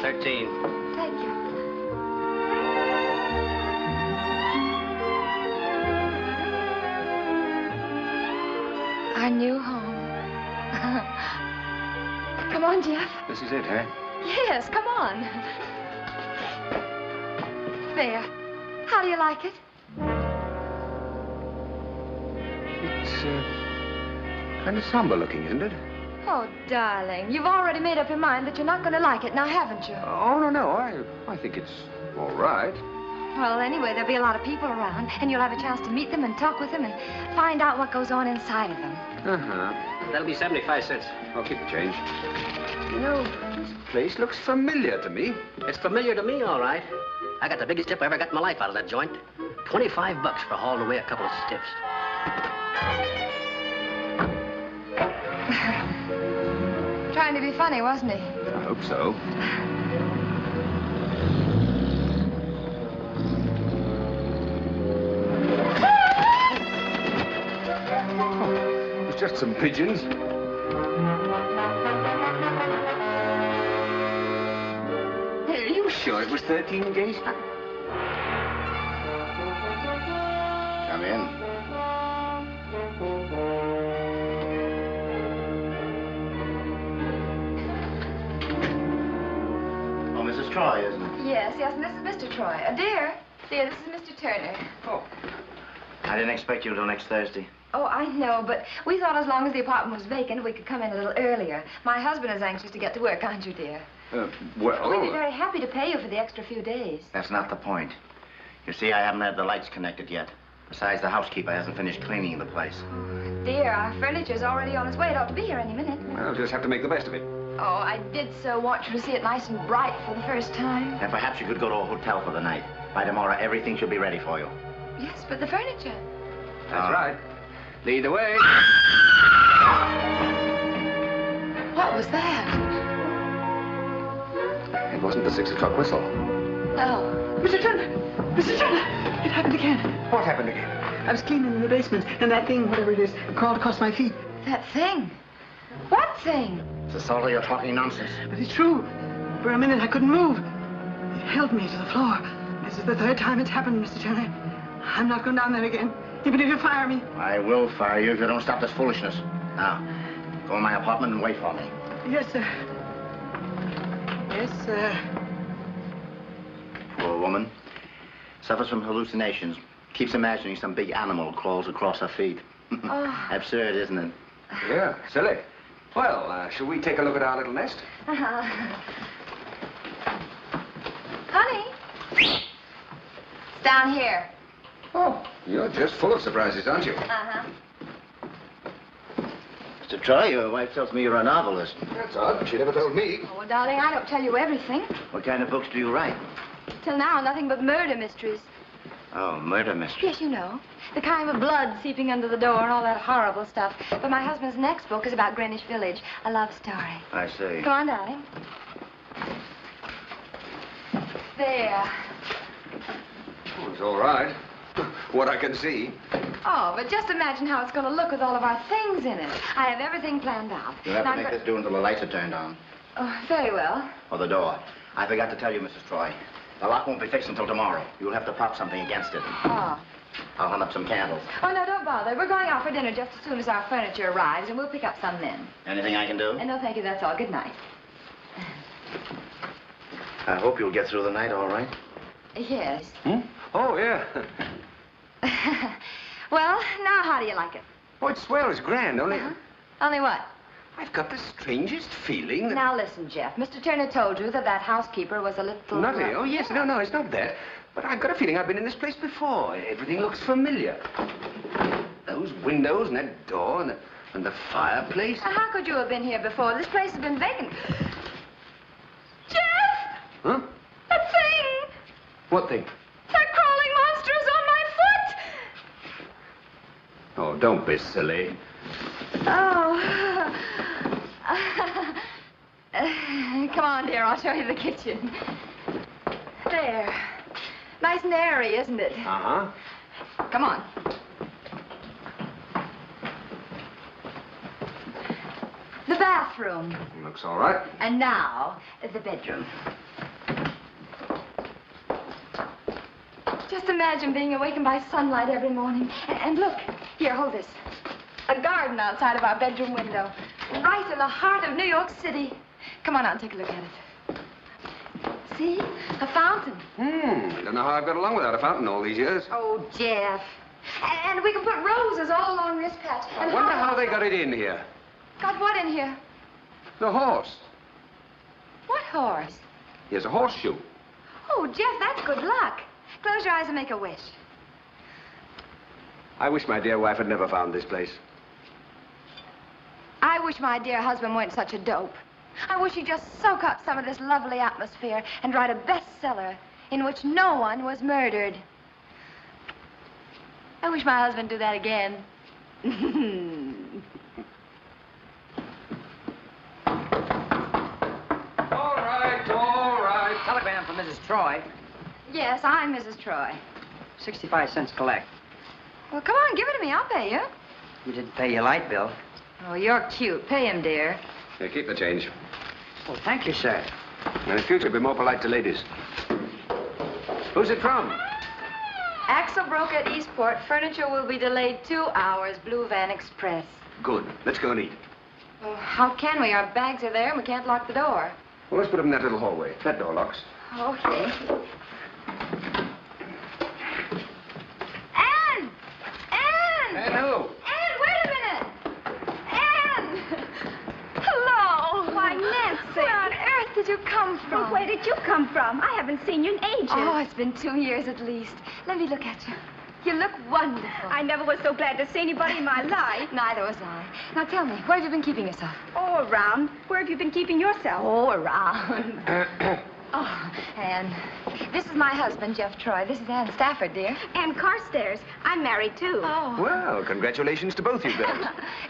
13. Thank you. Our new home. Come on, Jeff. This is it, eh? Yes, come on. There. How do you like it? It's, kind of somber looking, isn't it? Oh, darling, you've already made up your mind that you're not going to like it now, haven't you? Oh, no. I think it's all right. Well, anyway, there'll be a lot of people around, and you'll have a chance to meet them and talk with them and find out what goes on inside of them. Uh-huh. That'll be 75 cents. I'll keep the change. You know, this place looks familiar to me. It's familiar to me, all right. I got the biggest tip I ever got in my life out of that joint. 25 bucks for hauling away a couple of stiffs. Trying to be funny, wasn't he? I hope so. It was just some pigeons. Hey, are you sure it was 13 geese? Come in. Oh, Mrs. Troy, isn't it? Yes, and this is Mr. Troy. Dear, this is Mr. Turner. Oh. I didn't expect you until next Thursday. Oh, I know, but we thought as long as the apartment was vacant, we could come in a little earlier. My husband is anxious to get to work, aren't you, dear? Well... We'd be very happy to pay you for the extra few days. That's not the point. You see, I haven't had the lights connected yet. Besides, the housekeeper hasn't finished cleaning the place. Oh, dear, our furniture's already on its way. It ought to be here any minute. Well, I'll just have to make the best of it. Oh, I did so want you to see it nice and bright for the first time. And perhaps you could go to a hotel for the night. By tomorrow, everything should be ready for you. Yes, but the furniture. That's right. Lead the way. What was that? It wasn't the 6 o'clock whistle. Oh. Mr. Turner! Mr. Turner! It happened again. What happened again? I was cleaning in the basement, and that thing, whatever it is, crawled across my feet. That thing? What thing? It's the sort of you're talking nonsense. But it's true. For a minute, I couldn't move. It held me to the floor. This is the 3rd time it's happened, Mr. Turner. I'm not going down there again, even if you fire me. I will fire you if you don't stop this foolishness. Now, go in my apartment and wait for me. Yes, sir. Yes, sir. Poor woman. Suffers from hallucinations. Keeps imagining some big animal crawls across her feet. Oh. Absurd, isn't it? Yeah, silly. Well, shall we take a look at our little nest? Honey. It's down here. Oh, you're just full of surprises, aren't you? Uh-huh. Mr. Troy, your wife tells me you're a novelist. That's odd. She never told me. Oh, well, darling, I don't tell you everything. What kind of books do you write? Till now, nothing but murder mysteries. Oh, murder mystery. Yes, you know. The kind with blood seeping under the door and all that horrible stuff. But my husband's next book is about Greenwich Village, a love story. I see. Come on, darling. There. Oh, it's all right. What I can see. Oh, but just imagine how it's going to look with all of our things in it. I have everything planned out. You'll have Now, to make this do until the lights are turned on. Oh, very well. Or the door. I forgot to tell you, Mrs. Troy. The lock won't be fixed until tomorrow. You'll have to prop something against it. Oh. I'll hunt up some candles. Oh, no, don't bother. We're going out for dinner just as soon as our furniture arrives, and we'll pick up some then. Anything I can do? No, thank you. That's all. Good night. I hope you'll get through the night all right. Yes. Hmm? Oh, yeah. Well, now how do you like it? Oh, it's swell. It's grand, only... Only what? I've got the strangest feeling that... Now, listen, Jeff. Mr. Turner told you that housekeeper was a little... Nutty. Oh, yes. No, it's not that. But I've got a feeling I've been in this place before. Everything looks familiar. Those windows and that door and the fireplace. Now, how could you have been here before? This place has been vacant. Jeff! Huh? That thing! What thing? That crawling monster is on my foot! Oh, don't be silly. Oh. Come on, dear. I'll show you the kitchen. There. Nice and airy, isn't it? Uh-huh. Come on. The bathroom. Looks all right. And now, the bedroom. Just imagine being awakened by sunlight every morning. And look, here, hold this. A garden outside of our bedroom window. Right in the heart of New York City. Come on out and take a look at it. See? A fountain. I don't know how I've got along without a fountain all these years. Oh, Jeff. And we can put roses all along this patch. I wonder how they got it in here. Got what in here? The horse. What horse? Here's a horseshoe. Oh, Jeff, that's good luck. Close your eyes and make a wish. I wish my dear wife had never found this place. I wish my dear husband weren't such a dope. I wish he'd just soak up some of this lovely atmosphere and write a bestseller in which no one was murdered. I wish my husband would do that again. All right, all right. Telegram from Mrs. Troy. Yes, I'm Mrs. Troy. 65 cents collect. Well, come on, give it to me. I'll pay you. You didn't pay your light bill. Oh, you're cute. Pay him, dear. Here, keep the change. Well, thank you, sir. And in future, be more polite to ladies. Who's it from? Axel broke at Eastport. Furniture will be delayed 2 hours. Blue Van Express. Good. Let's go and eat. Oh, how can we? Our bags are there and we can't lock the door. Well, let's put them in that little hallway. That door locks. Okay. Anne! Anne! And who? Anne, wait a minute! Anne! Hello! Why, Nancy. Where on earth did you come from? Where did you come from? I haven't seen you in ages. Oh, it's been 2 years at least. Let me look at you. You look wonderful. I never was so glad to see anybody in my life. Neither was I. Now tell me, where have you been keeping yourself? Oh, around. Where have you been keeping yourself? Oh, around. Oh, Anne, this is my husband, Jeff Troy. This is Anne Stafford, dear. And Carstairs. I'm married, too. Oh. Well, congratulations to both you girls.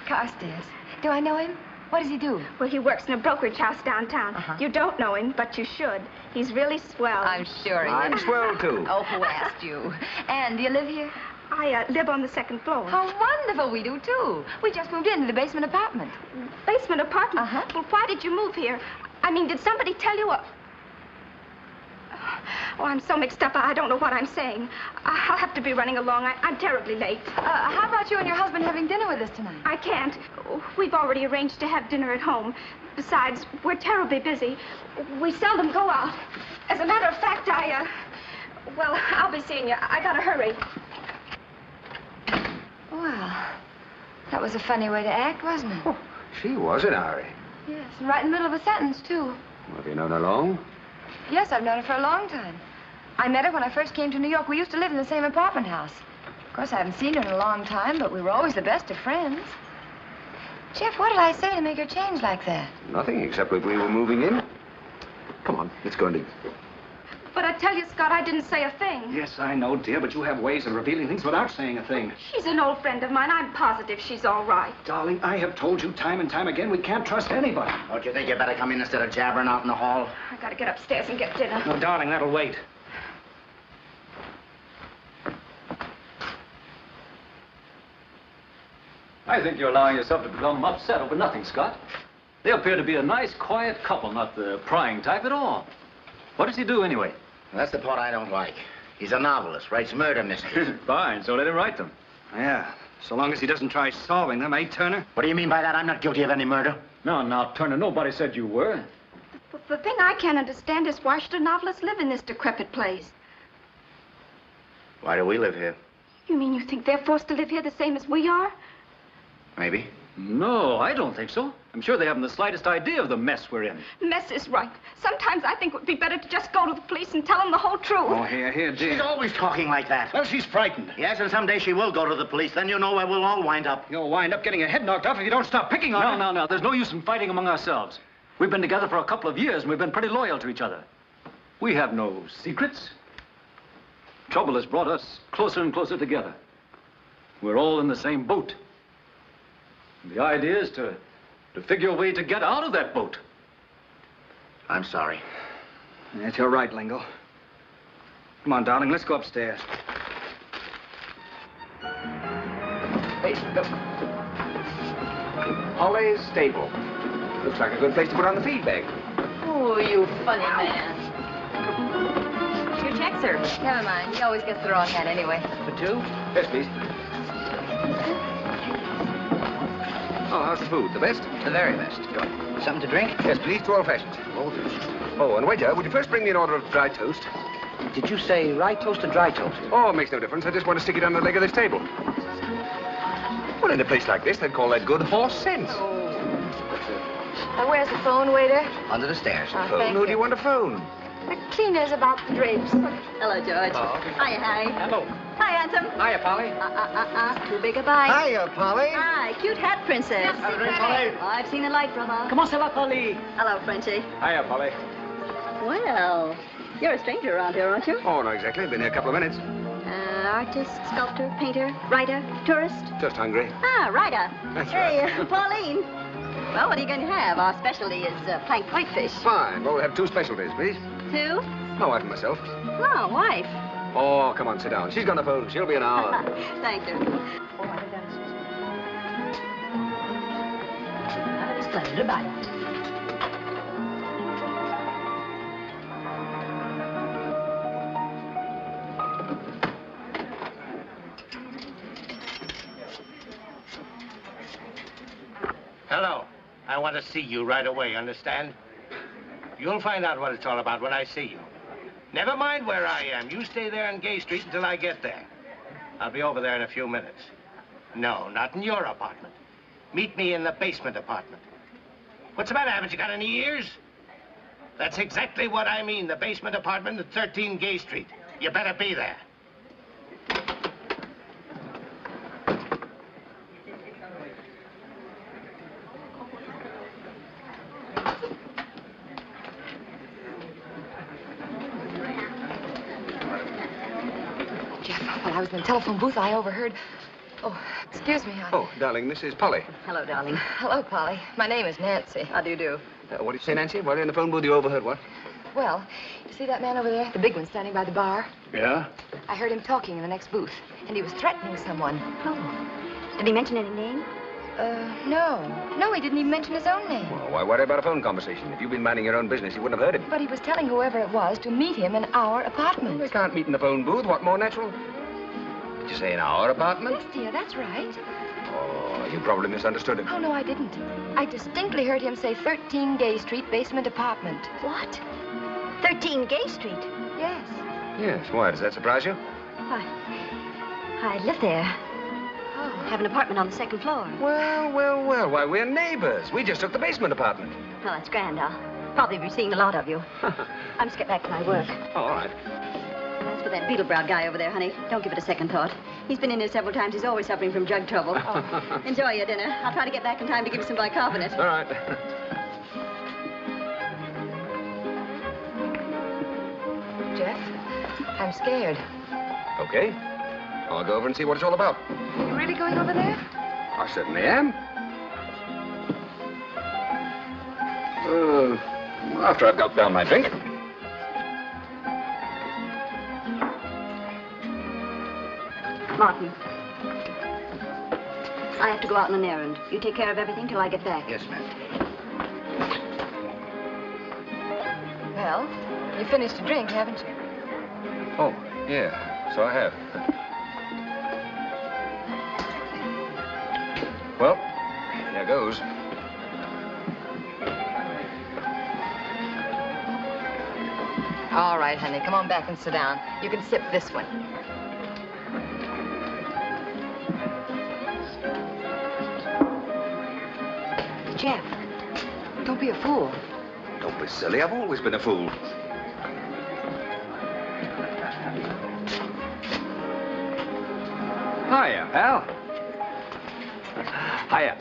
Carstairs. Do I know him? What does he do? Well, he works in a brokerage house downtown. You don't know him, but you should. He's really swell. I'm sure he I'm is. swell, too. Oh, who asked you? Anne, do you live here? I live on the second floor. How wonderful. We do, too. We just moved into the basement apartment. Basement apartment? Uh-huh. Well, why did you move here? I mean, did somebody tell you what? Oh, I'm so mixed up, I don't know what I'm saying. I'll have to be running along. I'm terribly late. How about you and your husband having dinner with us tonight? I can't. We've already arranged to have dinner at home. Besides, we're terribly busy. We seldom go out. As a matter of fact, well, I'll be seeing you. I gotta hurry. Well, that was a funny way to act, wasn't it? Oh, she was in a hurry. Yes, and right in the middle of a sentence, too. Well, have you known her long? Yes, I've known her for a long time. I met her when I first came to New York. We used to live in the same apartment house. Of course, I haven't seen her in a long time, but we were always the best of friends. Jeff, what did I say to make her change like that? Nothing, except that we were moving in. Come on, let's go and eat. But I tell you, Scott, I didn't say a thing. Yes, I know, dear, but you have ways of revealing things without saying a thing. She's an old friend of mine. I'm positive she's all right. Darling, I have told you time and time again we can't trust anybody. Don't you think you better come in instead of jabbering out in the hall? I gotta get upstairs and get dinner. No, darling, that'll wait. I think you're allowing yourself to become upset over nothing, Scott. They appear to be a nice, quiet couple, not the prying type at all. What does he do, anyway? That's the part I don't like. He's a novelist, writes murder mysteries. Fine, so let him write them. Yeah, so long as he doesn't try solving them, eh, Turner? What do you mean by that? I'm not guilty of any murder. Now, Turner, nobody said you were. The thing I can't understand is why should a novelist live in this decrepit place? Why do we live here? You mean you think they're forced to live here the same as we are? Maybe. No, I don't think so. I'm sure they haven't the slightest idea of the mess we're in. Mess is right. Sometimes I think it would be better to just go to the police and tell them the whole truth. Oh, here, dear. She's always talking like that. Well, she's frightened. Yes, and someday she will go to the police. Then you know where we'll all wind up. You'll wind up getting your head knocked off if you don't stop picking on her. No. There's no use in fighting among ourselves. We've been together for a couple of years, and we've been pretty loyal to each other. We have no secrets. Trouble has brought us closer and closer together. We're all in the same boat. The idea is to figure a way to get out of that boat. I'm sorry. Yes, you're right, Lingo. Come on, darling, let's go upstairs. Hey, look. Holly's stable. Looks like a good place to put on the feed bag. Oh, you funny man. Your check, sir. Never mind. He always gets the wrong hand anyway. For two? Yes, please. Oh, how's the food? The best? The very best. Good. Something to drink? Yes, please. 2 old-fashions. Oh, and waiter, would you first bring me an order of dry toast? Did you say rye toast or dry toast? Oh, it makes no difference. I just want to stick it on the leg of this table. Well, in a place like this, they'd call that good horse sense. Where's the phone, waiter? Under the stairs. Oh, Phone? thank Who do you want to phone? The cleaners about the drapes. Hello, George. Oh. Hiya, Harry. Hello. Hi, handsome. Hiya, Polly. Too big a bite. Hiya, Polly. Hi, cute hat, princess. Have a drink, Polly. I've seen the light, brother. Comment ça va, Polly? Hello, Frenchie. Hiya, Polly. Well, you're a stranger around here, aren't you? Oh, no, exactly. Been here a couple of minutes. Artist, sculptor, painter, writer, tourist? Just hungry. Ah, writer. That's hey, right. Pauline. Well, what are you going to have? Our specialty is planked whitefish. Fine. Well, we'll have 2 specialties, please. 2? My wife and myself. Oh, wife. Oh, come on, sit down. She's on the phone. She'll be an hour. Thank you. Splendid. Bye. Hello. I want to see you right away, understand? You'll find out what it's all about when I see you. Never mind where I am. You stay there on Gay Street until I get there. I'll be over there in a few minutes. No, not in your apartment. Meet me in the basement apartment. What's the matter? Haven't you got any ears? That's exactly what I mean. The basement apartment at 13 Gay Street. You better be there. While I was in the telephone booth, I overheard... Oh, excuse me. Oh, darling, this is Polly. Hello, darling. Hello, Polly. My name is Nancy. How do you do? What did you say, Nancy? While you're in the phone booth, you overheard what? Well, you see that man over there? The big one standing by the bar? Yeah? I heard him talking in the next booth, and he was threatening someone. Oh. Did he mention any name? No. No, he didn't even mention his own name. Well, why worry about a phone conversation? If you'd been minding your own business, you wouldn't have heard him. But he was telling whoever it was to meet him in our apartment. They can't meet in the phone booth. What more natural? Did you say in our apartment? Yes, dear, that's right. Oh, you probably misunderstood him. Oh, no, I didn't. I distinctly heard him say 13 Gay Street, basement apartment. What? 13 Gay Street? Yes. Yes, why? Does that surprise you? I live there. Oh. Have an apartment on the 2nd floor. Well. Why, we're neighbors. We just took the basement apartment. Well, that's grand. I'll probably be seeing a lot of you. I must get back to my work. Oh, all right. As for that beetle-browed guy over there, honey, don't give it a second thought. He's been in here several times. He's always suffering from drug trouble. Oh. Enjoy your dinner. I'll try to get back in time to give you some bicarbonate. All right. Jeff, I'm scared. Okay. I'll go over and see what it's all about. You really going over there? I certainly am. After I've gulped down my drink. Martin, I have to go out on an errand. You take care of everything till I get back. Yes, ma'am. Well, you finished your drink, haven't you? Oh, yeah, so I have. Well, here goes. All right, honey, come on back and sit down. You can sip this one. Jeff, don't be a fool. Don't be silly. I've always been a fool. Hiya, pal. Hiya.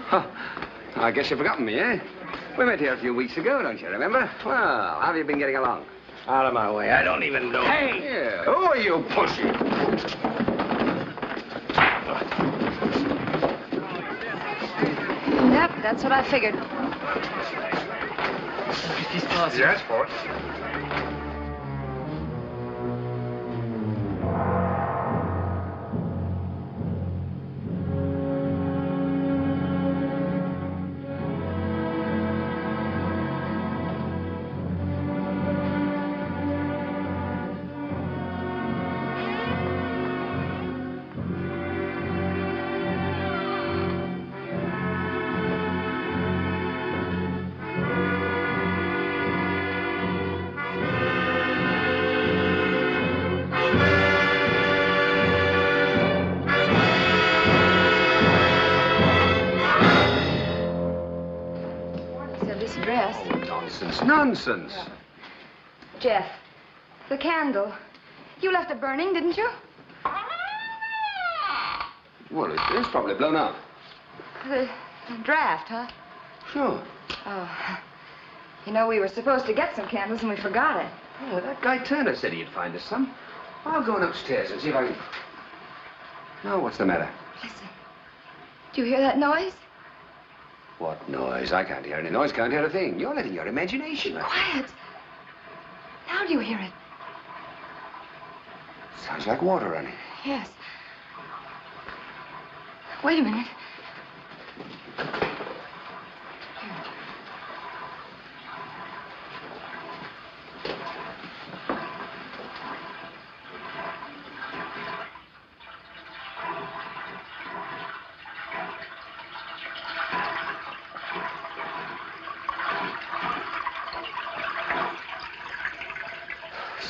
Huh. I guess you've forgotten me, eh? We met here a few weeks ago, don't you remember? Well, how have you been getting along? Out of my way. I don't even know. Hey! Yeah. Who are you pushing? Yep, that's what I figured. Yes, Fort. Nonsense. Jeff, the candle. You left it burning, didn't you? Well, it's probably blown out. The draft, huh? Sure. Oh. You know, we were supposed to get some candles and we forgot it. Oh, that guy Turner said he'd find us some. I'll go on upstairs and see if I can... Now, what's the matter? Listen. Do you hear that noise? What noise? I can't hear any noise, can't hear a thing. You're letting your imagination out. Quiet. Now do you hear it? Sounds like water running. Yes. Wait a minute.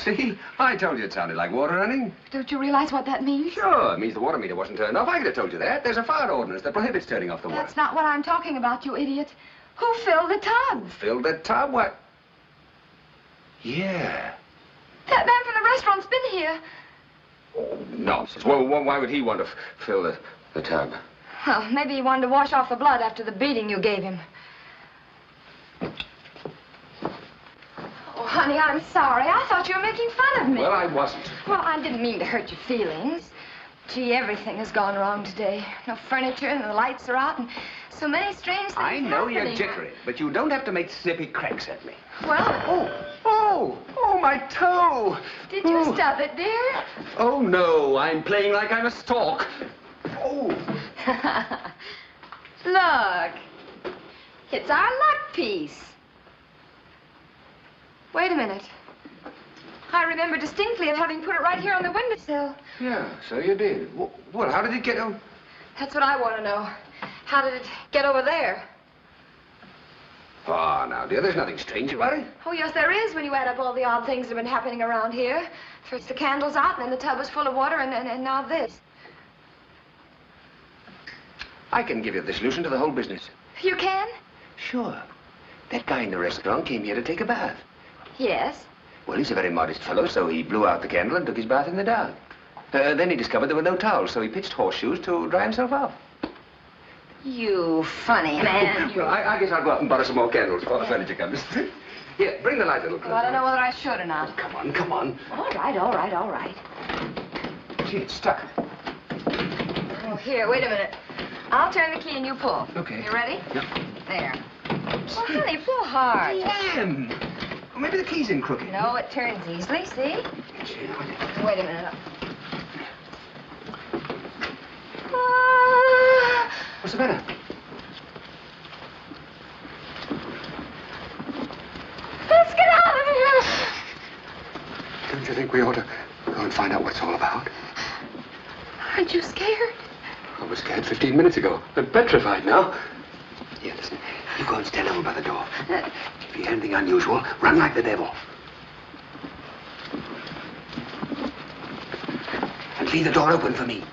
See? I told you it sounded like water running. Don't you realize what that means? Sure, it means the water meter wasn't turned off. I could have told you that. There's a fire ordinance that prohibits turning off the water. That's not what I'm talking about, you idiot. Who filled the tub? Filled the tub? What? Yeah. That man from the restaurant's been here. Oh, nonsense. Well, why would he want to fill the tub? Well, maybe he wanted to wash off the blood after the beating you gave him. Oh, honey, I'm sorry. I thought you were making fun of me. Well, I wasn't. Well, I didn't mean to hurt your feelings. Gee, everything has gone wrong today. No furniture, and the lights are out, and so many strange things I know happening. you're jittery, but you don't have to make snippy cracks at me. Well... Oh, my toe! Did you stub it, dear? Oh, no, I'm playing like I'm a stork. Oh. Look. It's our luck piece. Wait a minute. I remember distinctly of having put it right here on the windowsill. Yeah, so you did. Well, how did it get on? That's what I want to know. How did it get over there? Oh, now, dear, there's nothing strange about it. Oh, yes, there is when you add up all the odd things that have been happening around here. First the candles out, and then the tub was full of water, and now this. I can give you the solution to the whole business. You can? Sure. That guy in the restaurant came here to take a bath. Yes. Well, he's a very modest fellow, so he blew out the candle and took his bath in the dark. Then he discovered there were no towels, so he pitched horseshoes to dry himself off. You funny man. Well, I guess I'll go out and borrow some more candles before the furniture comes. Here, bring the light a little closer. Well, I don't know whether I should or not. Come on, come on. All right, all right, all right. Gee, it's stuck. Oh, here, wait a minute. I'll turn the key and you pull. Okay. You ready? Yep. There. Well, honey, pull hard. I am. Well, maybe the key's in crooked. No, it turns easily, see? Wait a minute. What's the matter? Let's get out of here. Don't you think we ought to go and find out what it's all about? Aren't you scared? I was scared 15 minutes ago. I'm petrified now. Here, listen. You go and stand over by the door. If you hear anything unusual, run like the devil. And leave the door open for me.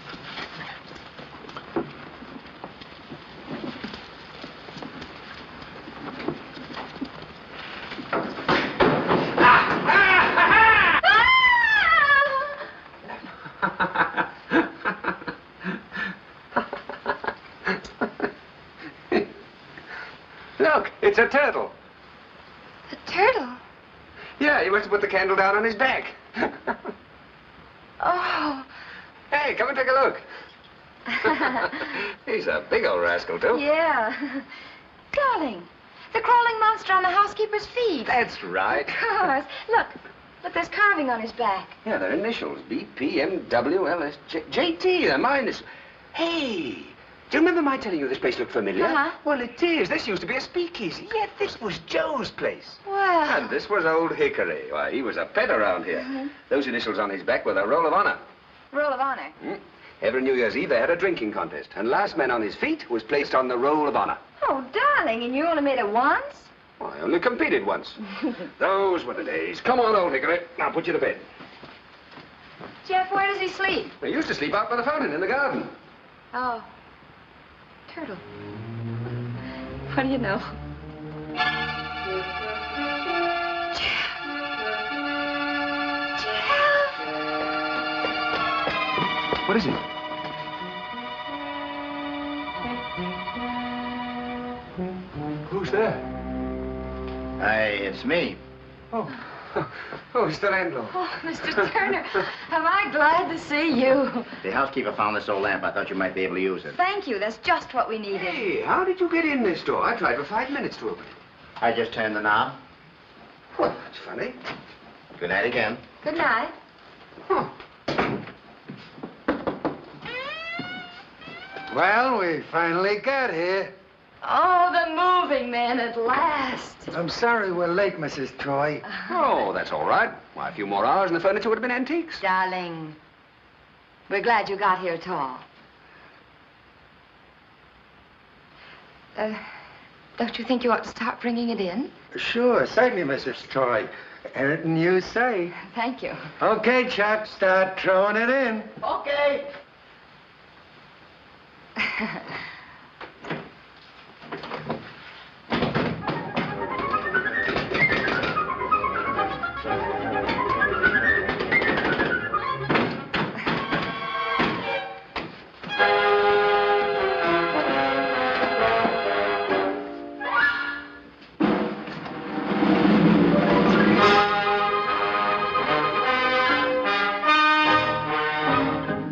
Look, it's a turtle. A turtle? Yeah, he must have put the candle down on his back. Oh. Hey, come and take a look. He's a big old rascal, too. Yeah. Darling, the crawling monster on the housekeeper's feet. That's right. Of course. Look, there's carving on his back. Yeah, they're initials. B, P, M, W, L, S, J, J, T. They're my initials. Hey, do you remember my telling you this place looked familiar? Uh-huh. Well, it is. This used to be a speakeasy. Yeah, this was Joe's place. Well. And this was old Hickory. Why, he was a pet around here. Mm-hmm. Those initials on his back were the Roll of Honor. Roll of Honor. Every New Year's Eve, they had a drinking contest. And last man on his feet was placed on the Roll of Honor. Oh, darling, and you only made it once? Well, I only competed once. Those were the days. Come on, old Hickory. I'll put you to bed. Jeff, where does he sleep? They used to sleep out by the fountain in the garden. Oh. Turtle. What do you know? What is it? Who's there? It's me. Oh, it's the landlord. Oh, Mr. Turner, am I glad to see you. The housekeeper found this old lamp. I thought you might be able to use it. Thank you. That's just what we needed. Hey, how did you get in this door? I tried for 5 minutes to open it. I just turned the knob. Well, that's funny. Good night again. Good night. Huh. Well, we finally got here. Oh, the moving man at last. I'm sorry we're late, Mrs. Troy. Oh, that's all right. Why, a few more hours and the furniture would have been antiques. Darling, we're glad you got here at all. Don't you think you ought to start bringing it in? Sure, certainly, Mrs. Troy. Anything you say. Thank you. Okay, Chuck, start throwing it in. Okay.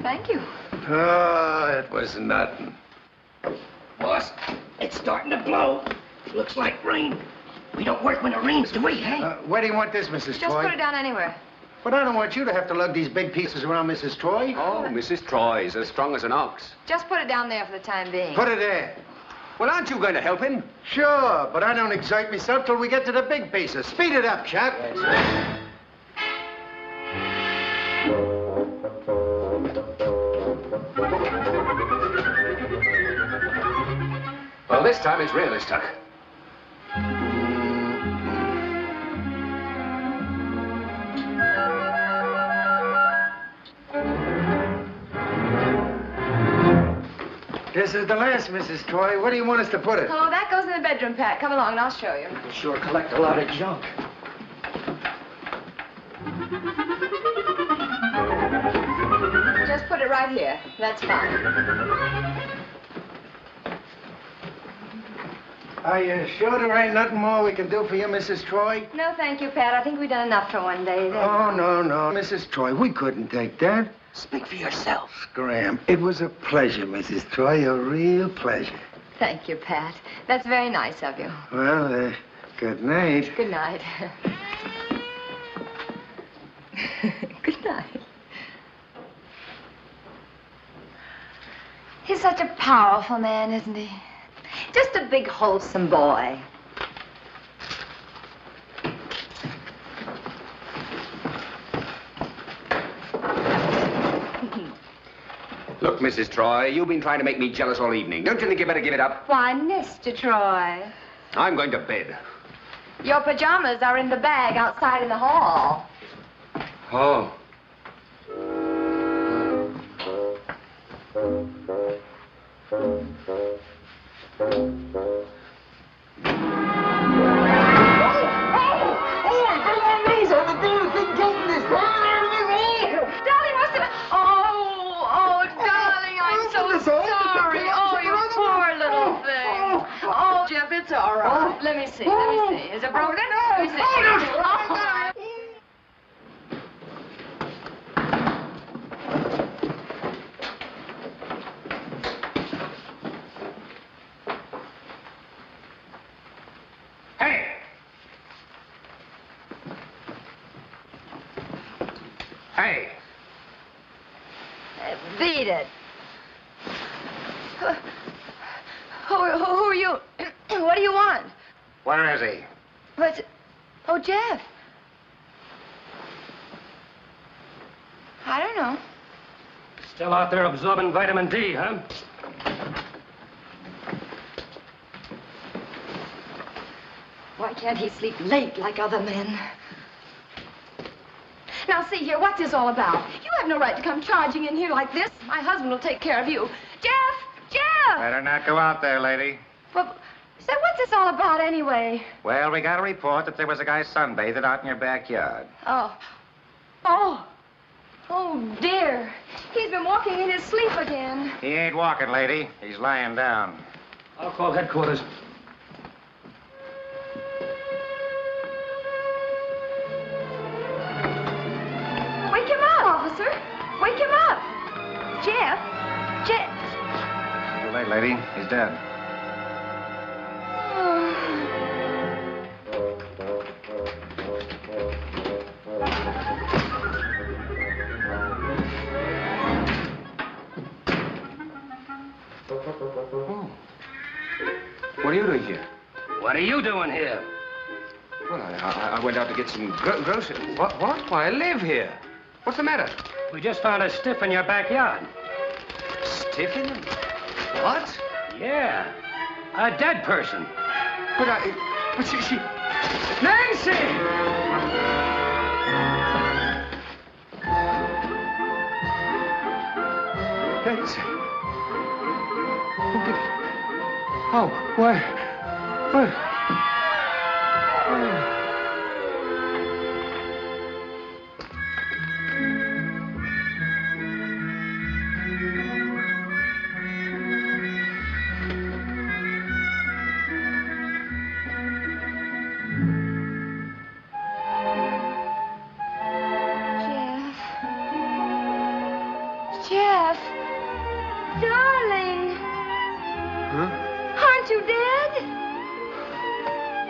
Thank you. Oh, it was nothing. Boss, it's starting to blow. Looks like rain. We don't work when it rains, do we, hey? Where do you want this, Mrs. Just Troy? put it down anywhere. But I don't want you to have to lug these big pieces around, Mrs. Troy. Oh, Mrs. Troy's as strong as an ox. Just put it down there for the time being. Put it there. Well, aren't you going to help him? Sure, but I don't exert myself till we get to the big pieces. Speed it up, Chuck. Well, this time it's really stuck. This is the last, Mrs. Troy. Where do you want us to put it? Oh, that goes in the bedroom, Pat. Come along and I'll show you. We'll sure collect a lot of junk. Just put it right here. That's fine. Are you sure there ain't nothing more we can do for you, Mrs. Troy? No, thank you, Pat. I think we've done enough for one day. Oh, no, Mrs. Troy, we couldn't take that. Speak for yourself. Scram. It was a pleasure, Mrs. Troy, a real pleasure. Thank you, Pat. That's very nice of you. Well, good night. Good night. Good night. He's such a powerful man, isn't he? Just a big, wholesome boy. Look, Mrs. Troy, you've been trying to make me jealous all evening. Don't you think you better give it up? Why, Mr. Troy. I'm going to bed. Your pajamas are in the bag outside in the hall. Oh. Jeff, it's all right. Let me see. Is it broken? Let me see. Hey! Hey! Beat it. Who are you? What do you want? Where is he? What's... Oh, Jeff. I don't know. Still out there absorbing vitamin D, huh? Why can't he sleep late like other men? Now, see here, what's this all about? You have no right to come charging in here like this. My husband will take care of you. Jeff! Jeff! Better not go out there, lady. Well, so what's this all about anyway? Well, we got a report that there was a guy sunbathing out in your backyard. Oh. Oh, dear. He's been walking in his sleep again. He ain't walking, lady. He's lying down. I'll call headquarters. Wake him up, officer. Wake him up. Jeff. Jeff. Too late, lady. He's dead. What are you doing here? What are you doing here? Well, I went out to get some groceries. What? Why, I live here. What's the matter? We just found a stiff in your backyard. Stiff in them? What? Yeah. A dead person. But she... Nancy! Nancy. Who did it? Oh, why? What? Oh. Jeff. Darling. Huh? Aren't you dead?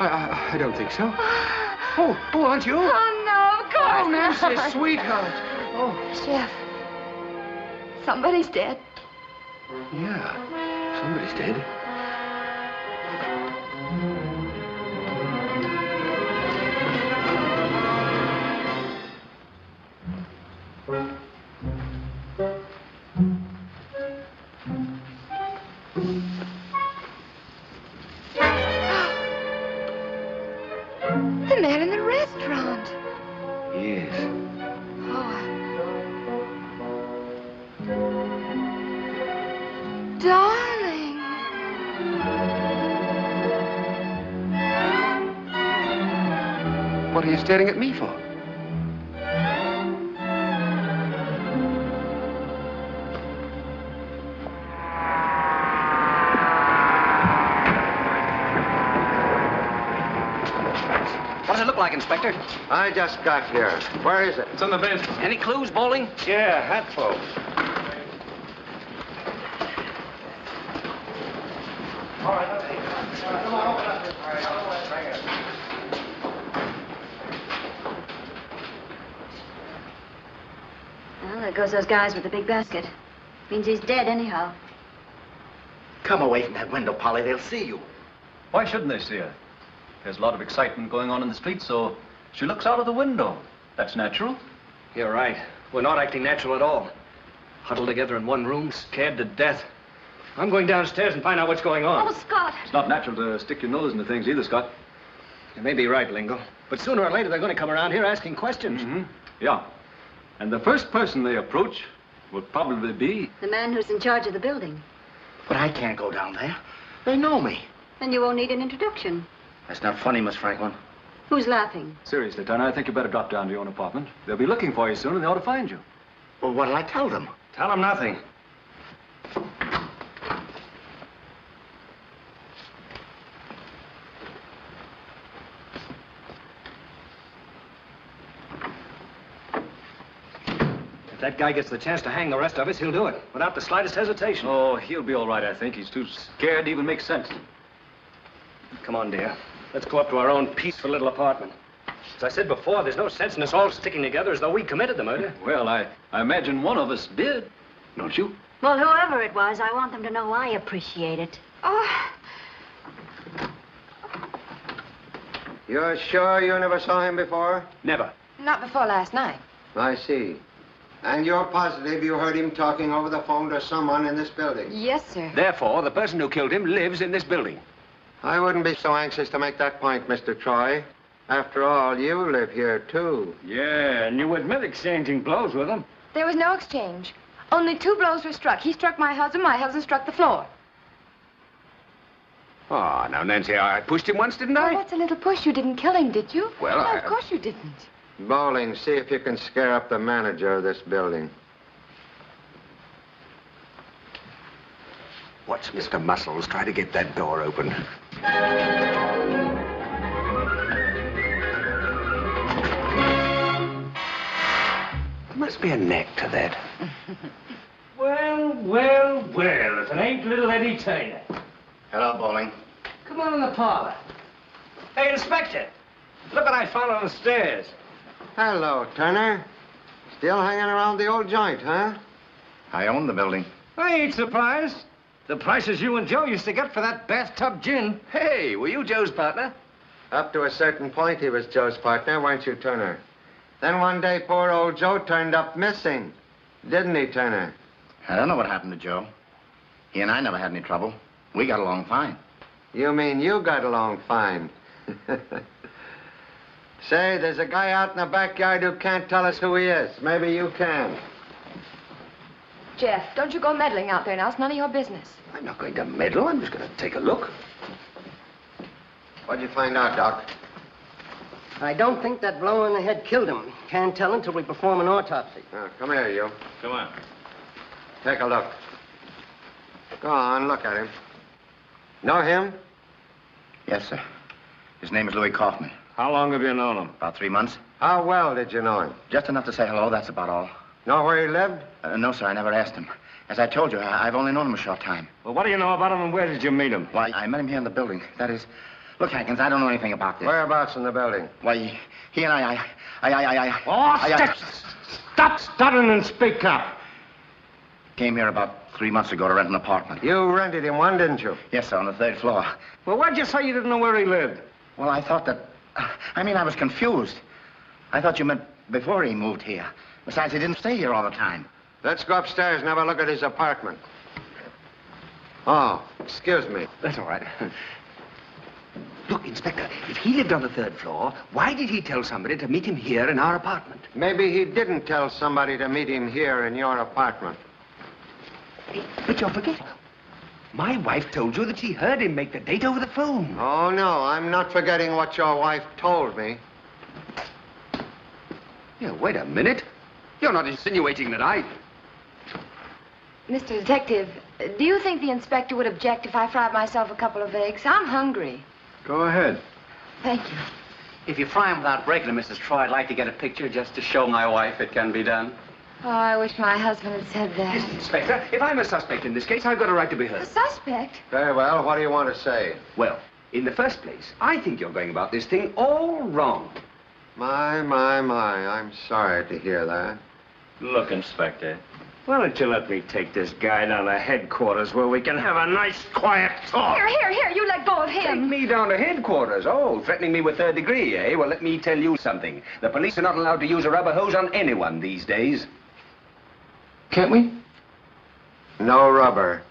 I don't think so. Oh, aren't you? Oh, no, of course Oh, Nancy, not. sweetheart. Oh. Jeff. Somebody's dead. Yeah, somebody's dead. The man in the restaurant. Yes. Darling. What are you staring at me for? What does it look like, Inspector? I just got here. Where is it? It's on the bench. Any clues, Bowling? Yeah, hatful. Well, there goes those guys with the big basket. Means he's dead anyhow. Come away from that window, Polly. They'll see you. Why shouldn't they see her? There's a lot of excitement going on in the street, so she looks out of the window. That's natural. You're right. We're not acting natural at all. Huddled together in one room, scared to death. I'm going downstairs and find out what's going on. Oh, Scott. It's not natural to stick your nose into things either, Scott. You may be right, Lingo. But sooner or later, they're going to come around here asking questions. Mm-hmm. Yeah. And the first person they approach will probably be... The man who's in charge of the building. But I can't go down there. They know me. And you won't need an introduction. That's not funny, Miss Franklin. Who's laughing? Seriously, Turner, I think you better drop down to your own apartment. They'll be looking for you soon, and they ought to find you. Well, what'll I tell them? Tell them nothing. If that guy gets the chance to hang the rest of us, he'll do it, without the slightest hesitation. Oh, he'll be all right, I think. He's too scared to even make sense. Come on, dear. Let's go up to our own peaceful little apartment. As I said before, there's no sense in us all sticking together as though we committed the murder. Well, I imagine one of us did, don't you? Well, whoever it was, I want them to know I appreciate it. Oh, You're sure you never saw him before? Never. not before last night. I see. And you're positive you heard him talking over the phone to someone in this building? Yes, sir. Therefore, the person who killed him lives in this building. I wouldn't be so anxious to make that point, Mr. Troy. After all, you live here, too. Yeah, and you admit exchanging blows with him. There was no exchange. Only 2 blows were struck. He struck my husband struck the floor. Oh, now, Nancy, I pushed him once, didn't I? Well, what's a little push? You didn't kill him, did you? Well, no, I... of course you didn't. Bowling, see if you can scare up the manager of this building. Watch Mr. Muscles try to get that door open. There must be a knack to that. Well, well, well, if it ain't little Eddie Turner. Hello, Bowling. Come on in the parlor. Hey, Inspector, look what I found on the stairs. Hello, Turner. Still hanging around the old joint, huh? I own the building. I ain't surprised. The prices you and Joe used to get for that bathtub gin. Hey, were you Joe's partner? Up to a certain point, he was Joe's partner, weren't you, Turner? Then one day, poor old Joe turned up missing. Didn't he, Turner? I don't know what happened to Joe. He and I never had any trouble. We got along fine. You mean you got along fine? Say, there's a guy out in the backyard who can't tell us who he is. Maybe you can. Jeff, don't you go meddling out there now. It's none of your business. I'm not going to meddle. I'm just going to take a look. What'd you find out, Doc? I don't think that blow in the head killed him. Can't tell until we perform an autopsy. Come here, you. Come on. Take a look. Go on, look at him. Know him? Yes, sir. His name is Louis Kaufman. How long have you known him? About 3 months. How well did you know him? Just enough to say hello, that's about all. Know where he lived? No, sir, I never asked him. As I told you, I've only known him a short time. Well, what do you know about him and where did you meet him? Why, I met him here in the building. That is... Look, Hankins, I don't know anything about this. Whereabouts in the building? Why, he and I... Stop stuttering and speak up. Came here about 3 months ago to rent an apartment. You rented him one, didn't you? Yes, sir, on the 3rd floor. Well, why'd you say you didn't know where he lived? Well, I thought that... I was confused. I thought you meant before he moved here. Besides, he didn't stay here all the time. Let's go upstairs and have a look at his apartment. Oh, excuse me. That's all right. Look, Inspector, if he lived on the 3rd floor, why did he tell somebody to meet him here in our apartment? Maybe he didn't tell somebody to meet him here in your apartment. But you're forgetting. My wife told you that she heard him make the date over the phone. Oh, no, I'm not forgetting what your wife told me. Yeah, wait a minute. You're not insinuating that I... Mr. Detective, do you think the inspector would object if I fried myself a couple of eggs? I'm hungry. Go ahead. Thank you. If you fry them without breaking them, Mrs. Troy, I'd like to get a picture just to show my wife it can be done. Oh, I wish my husband had said that. Listen, Inspector, if I'm a suspect in this case, I've got a right to be heard. A suspect? Very well. What do you want to say? Well, in the first place, I think you're going about this thing all wrong. My. I'm sorry to hear that. Look, Inspector, why don't you let me take this guy down to headquarters where we can have a nice, quiet talk? Here, you let go of him. Take me down to headquarters. Oh, threatening me with 3rd degree, eh? Well, let me tell you something. The police are not allowed to use a rubber hose on anyone these days. Can't we? No rubber.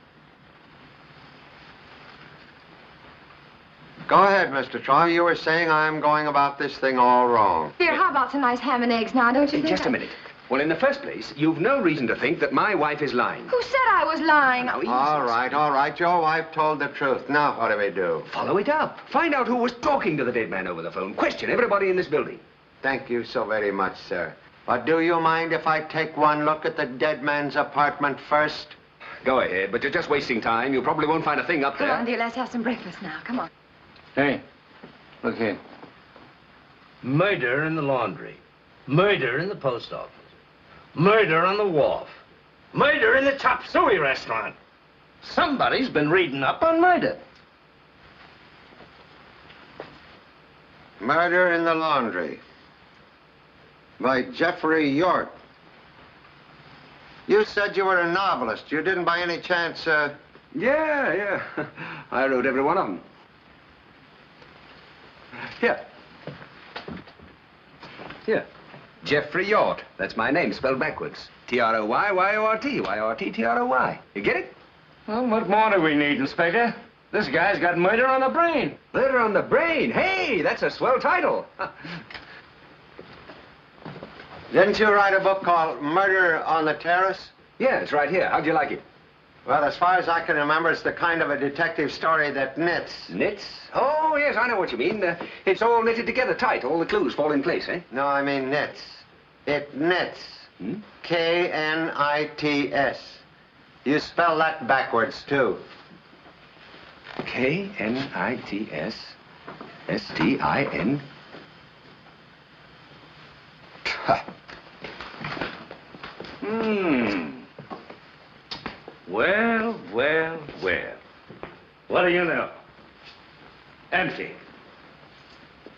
Go ahead, Mr. Troy. You were saying I'm going about this thing all wrong. Here, how about some nice ham and eggs now, don't you think? Just a minute. Well, in the first place, you've no reason to think that my wife is lying. Who said I was lying? Now, All right. Your wife told the truth. Now, what do we do? Follow it up. Find out who was talking to the dead man over the phone. Question everybody in this building. Thank you so very much, sir. But do you mind if I take one look at the dead man's apartment first? Go ahead, but you're just wasting time. You probably won't find a thing up there. Come on, dear, let's have some breakfast now. Come on. Hey, look here. Murder in the laundry. Murder in the post office. Murder on the wharf. Murder in the chop suey restaurant. Somebody's been reading up on murder. Murder in the Laundry by Jeffrey York. You said you were a novelist. You didn't by any chance, Yeah. I wrote every one of them. Here. Jeffrey Yort. That's my name, spelled backwards. T-R-O-Y-Y-O-R-T. Y-O-R-T-T-R-O-Y. You get it? Well, what more do we need, Inspector? This guy's got murder on the brain. Murder on the brain? Hey, that's a swell title. Didn't you write a book called Murder on the Terrace? Yeah, it's right here. How'd you like it? Well, as far as I can remember, it's the kind of a detective story that knits. Knits? Oh, yes, I know what you mean. It's all knitted together tight. All the clues fall in place, eh? No, I mean knits. It knits. Hmm? K-N-I-T-S. You spell that backwards, too. K-N-I-T-S. S-T-I-N. Well, well, well. What do you know? Empty.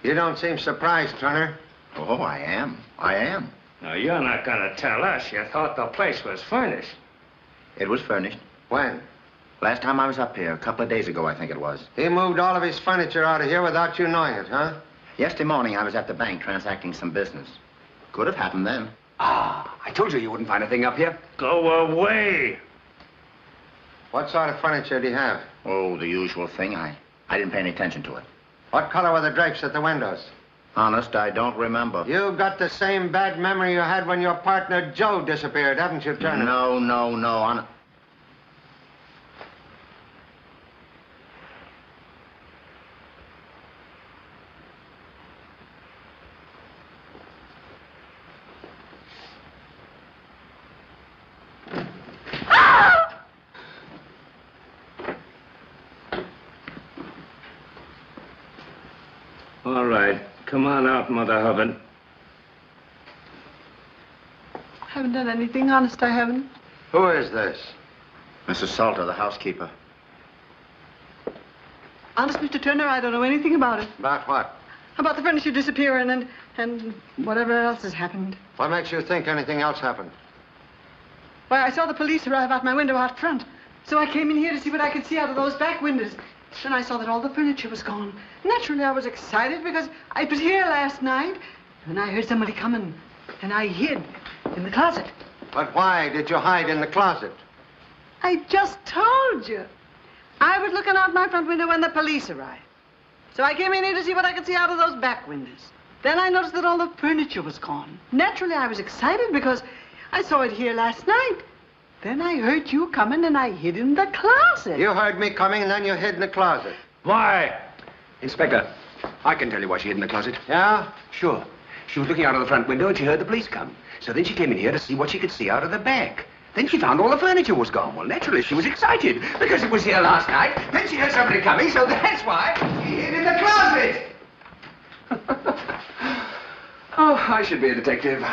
You don't seem surprised, Turner. Oh, I am. I am. Now, you're not going to tell us you thought the place was furnished. It was furnished. When? Last time I was up here, a couple of days ago, I think it was. He moved all of his furniture out of here without you knowing it, huh? Yesterday morning, I was at the bank transacting some business. Could have happened then. Ah, I told you wouldn't find a thing up here. Go away. What sort of furniture do you have? Oh, the usual thing. I didn't pay any attention to it. What color were the drapes at the windows? Honest, I don't remember. You've got the same bad memory you had when your partner Joe disappeared, haven't you, Turner? No. All right. Come on out, Mother Hubbard. Haven't done anything, honest, I haven't. Who is this? Mrs. Salter, the housekeeper. Honest, Mr. Turner, I don't know anything about it. About what? About the furniture disappearing and whatever else has happened. What makes you think anything else happened? Why, I saw the police arrive at my window out front. So I came in here to see what I could see out of those back windows. Then I saw that all the furniture was gone. Naturally, I was excited because I was here last night. And I heard somebody coming. And I hid in the closet. But why did you hide in the closet? I just told you. I was looking out my front window when the police arrived. So I came in here to see what I could see out of those back windows. Then I noticed that all the furniture was gone. Naturally, I was excited because I saw it here last night. Then I heard you coming and I hid in the closet. You heard me coming and then you hid in the closet. Why? Inspector, I can tell you why she hid in the closet. Yeah? Sure. She was looking out of the front window and she heard the police come. So then she came in here to see what she could see out of the back. Then she found all the furniture was gone. Well, naturally, she was excited because it was here last night. Then she heard somebody coming, so that's why she hid in the closet. Oh, I should be a detective.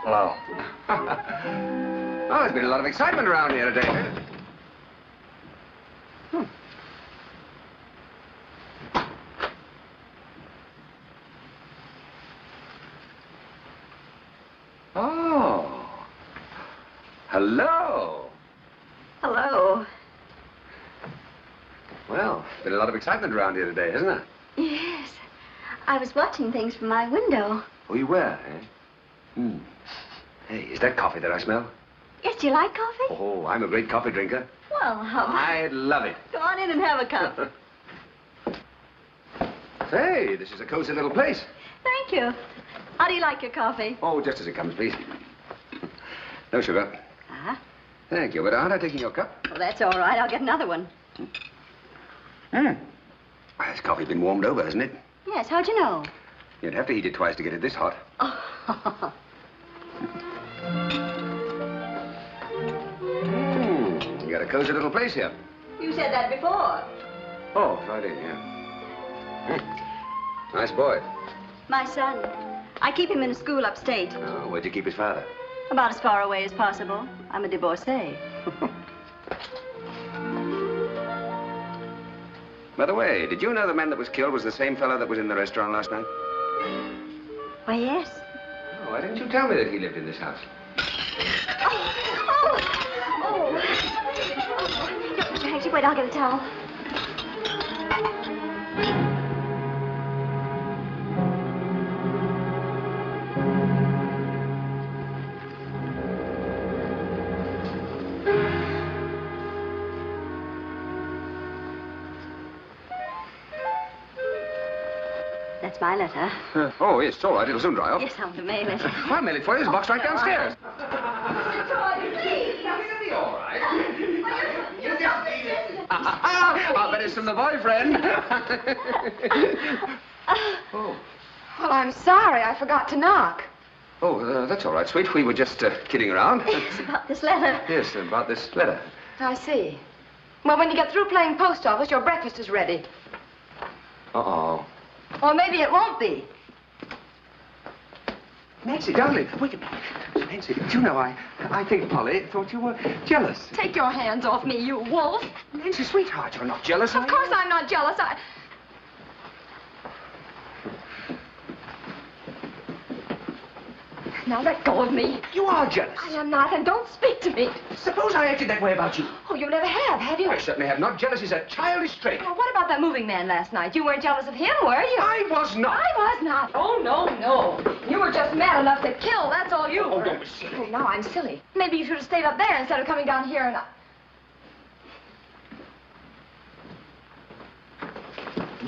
Hello. Oh, there's been a lot of excitement around here today. Oh. Hello. Hello. Well, been a lot of excitement around here today, hasn't there? Yes. I was watching things from my window. Oh, you were, eh? Hey, is that coffee that I smell? Yes, do you like coffee? Oh, I'm a great coffee drinker. Well, I love it. Go on in and have a cup. Say, this is a cozy little place. Thank you. How do you like your coffee? Oh, just as it comes, please. No sugar. Uh-huh. Thank you, but aren't I taking your cup? Well, that's all right. I'll get another one. This coffee's been warmed over, hasn't it? Yes, how'd you know? You'd have to heat it twice to get it this hot. Oh. You got a cozy little place here. You said that before. Oh, so I did, yeah. Nice boy. My son. I keep him in a school upstate. Oh, where'd you keep his father? About as far away as possible. I'm a divorcee. By the way, did you know the man that was killed was the same fellow that was in the restaurant last night? Why, yes. Oh, why didn't you tell me that he lived in this house? Oh! Look, Mr. Hanks, Wait, I'll get a towel. That's my letter. Oh, yes, it's all right. It'll soon dry off. Yes, I'm to mail it. I'll mail it for you. There's a box right downstairs. I'll bet it's from the boyfriend. Oh. Well, I'm sorry. I forgot to knock. Oh, that's all right, sweet. We were just kidding around. It's about this letter. Yes, about this letter. I see. Well, when you get through playing post office, your breakfast is ready. Uh-oh. Or maybe it won't be. Nancy, darling, wait a minute. Nancy, do you know, I think Polly thought you were jealous. Take your hands off me, you wolf. Nancy, sweetheart, you're not jealous, Of course I'm not jealous. Now let go of me. You are jealous. I am not, and don't speak to me. Suppose I acted that way about you. Oh, you never have you? I certainly have not. Jealousy is a childish trait. Well, what about that moving man last night? You weren't jealous of him, were you? I was not. I was not. Oh, no. You were just mad enough to kill. That's all you were. Oh, don't be silly. Oh, now I'm silly. Maybe you should have stayed up there instead of coming down here and...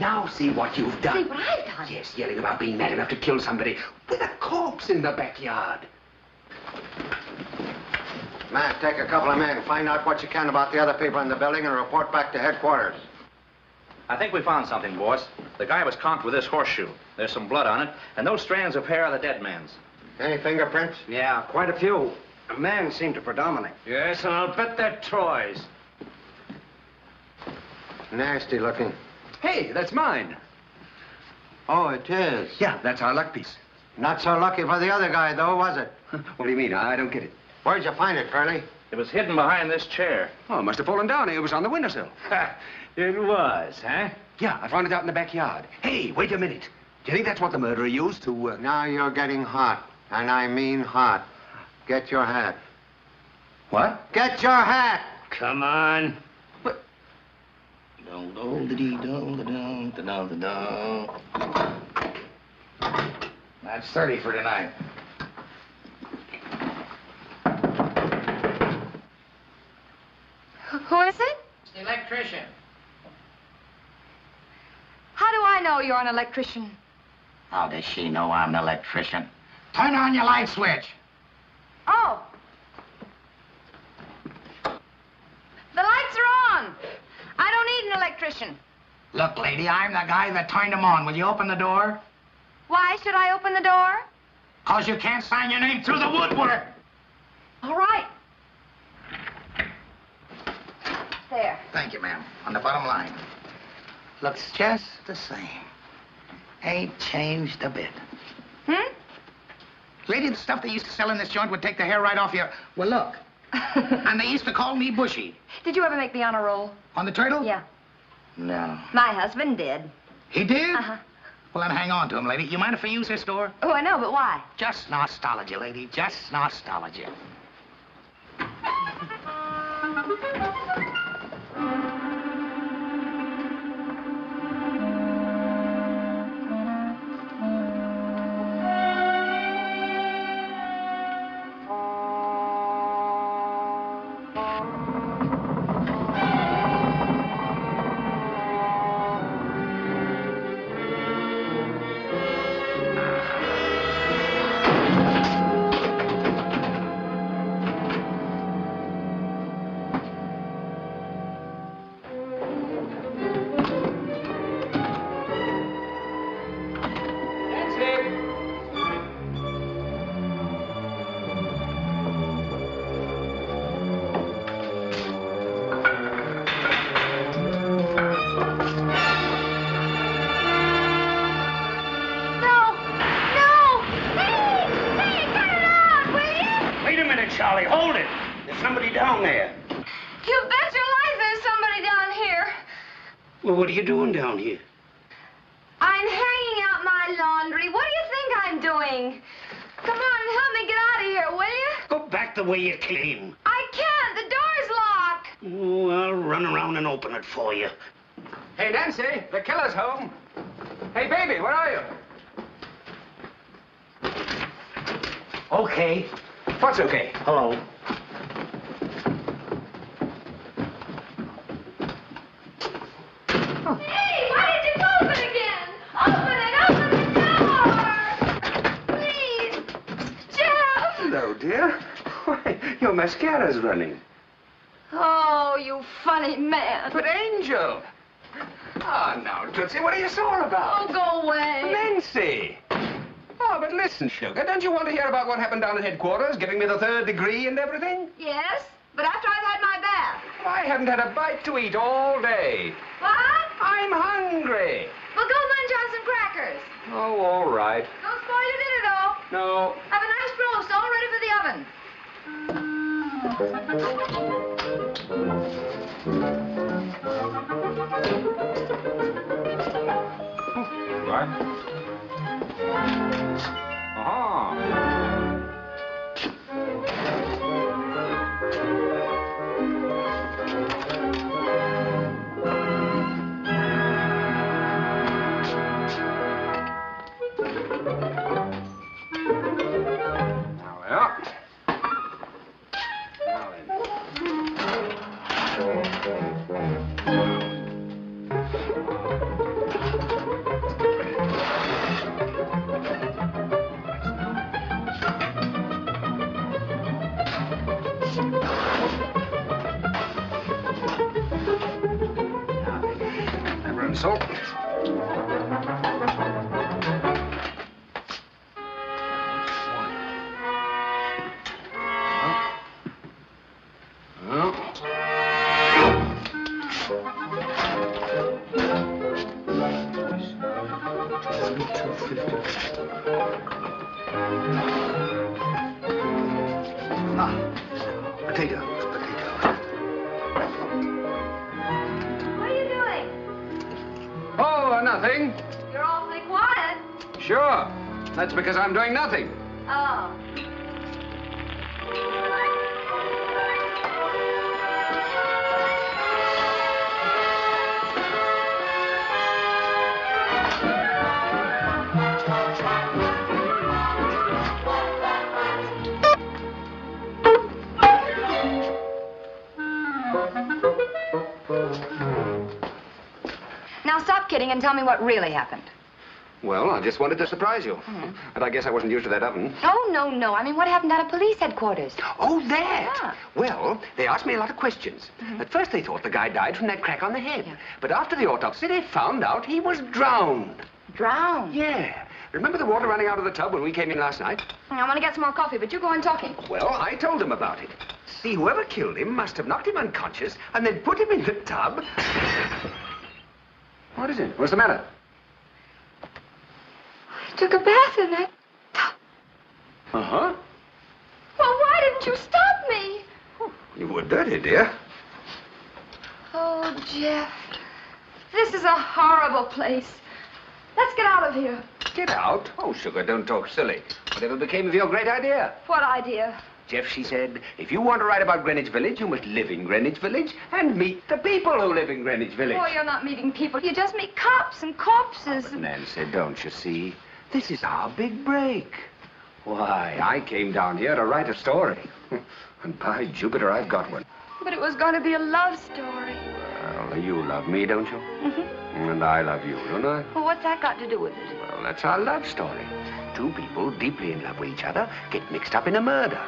Now see what you've done. See what I've done? Yes, yelling about being mad enough to kill somebody with a corpse in the backyard. Matt, take a couple of men. Find out what you can about the other people in the building and report back to headquarters. I think we found something, boss. The guy was conked with this horseshoe. There's some blood on it, and those strands of hair are the dead man's. Any fingerprints? Yeah, quite a few. A man seemed to predominate. Yes, and I'll bet they're toys. Nasty looking. Hey, that's mine. Oh, it is? Yeah, that's our luck piece. Not so lucky for the other guy, though, was it? What do you mean? I don't get it. Where'd you find it, Curly? It was hidden behind this chair. Oh, it must have fallen down. It was on the windowsill. It was, huh? Yeah, I found it out in the backyard. Hey, wait a minute. Do you think that's what the murderer used to, Now you're getting hot. And I mean hot. Get your hat. What? Get your hat! Come on. That's 30 for tonight. Who is it? It's the electrician. How do I know you're an electrician? How does she know I'm an electrician? Turn on your light switch. Oh. The lights are on. I don't need an electrician. Look, lady, I'm the guy that turned them on. Will you open the door? Why should I open the door? 'Cause you can't sign your name through the woodwork. All right. There. Thank you, ma'am. On the bottom line. Looks just the same. Ain't changed a bit. Lady, the stuff they used to sell in this joint would take the hair right off your... Well, look. And they used to call me Bushy. Did you ever make the honor roll? On the turtle? Yeah. No. My husband did. He did? Uh-huh. Well, then hang on to him, lady. You mind if I use this door? Oh, I know, but why? Just nostalgia, lady. Just nostalgia. Charlie, hold it. There's somebody down there. You bet your life there's somebody down here. Well, what are you doing down here? I'm hanging out my laundry. What do you think I'm doing? Come on and help me get out of here, will you? Go back the way you came. I can't. The door's locked. Oh, I'll run around and open it for you. Hey, Nancy, the killer's home. Hey, baby, where are you? Okay. What's okay? Hello. Hey, why did you close it again? Open the door! Please! Jeff! Hello, dear. Why, your mascara's running. Oh, you funny man. But Angel! Oh, now, Tootsie, what are you sore about? Oh, go away. Nancy! Oh, but listen, sugar, don't you want to hear about what happened down at headquarters, giving me the 3rd degree and everything? Yes, but after I've had my bath. I haven't had a bite to eat all day. What? I'm hungry. Well, go munch on some crackers. Oh, all right. Don't spoil your dinner, though. No. Have a nice roast all ready for the oven. Right. Uh-huh. Now there. Now then. Pepper and salt. Potatoes. What are you doing? Oh, nothing. You're awfully quiet. Sure. That's because I'm doing nothing. Oh. Now stop kidding and tell me what really happened. Well, I just wanted to surprise you. But I guess I wasn't used to that oven. Oh, no. I mean, what happened out of police headquarters? Oh, that! Yeah. Well, they asked me a lot of questions. At first, they thought the guy died from that crack on the head. Yeah. But after the autopsy, they found out he was drowned. Drowned? Yeah. Remember the water running out of the tub when we came in last night? I want to get some more coffee, but you go on talking. Well, I told them about it. See, whoever killed him must have knocked him unconscious and then put him in the tub. What is it? What's the matter? I took a bath in that tub. Uh-huh. Well, why didn't you stop me? You were dirty, dear. Oh, Jeff. This is a horrible place. Let's get out of here. Get out? Oh, sugar, don't talk silly. Whatever became of your great idea? What idea? Jeff, she said, if you want to write about Greenwich Village, you must live in Greenwich Village and meet the people who live in Greenwich Village. Oh, you're not meeting people. You just meet cops and corpses. But Nancy, don't you see? This is our big break. Why, I came down here to write a story. And by Jupiter, I've got one. But it was going to be a love story. Well, you love me, don't you? Mm-hmm. And I love you, don't I? Well, what's that got to do with it? Well, that's our love story. Two people deeply in love with each other get mixed up in a murder.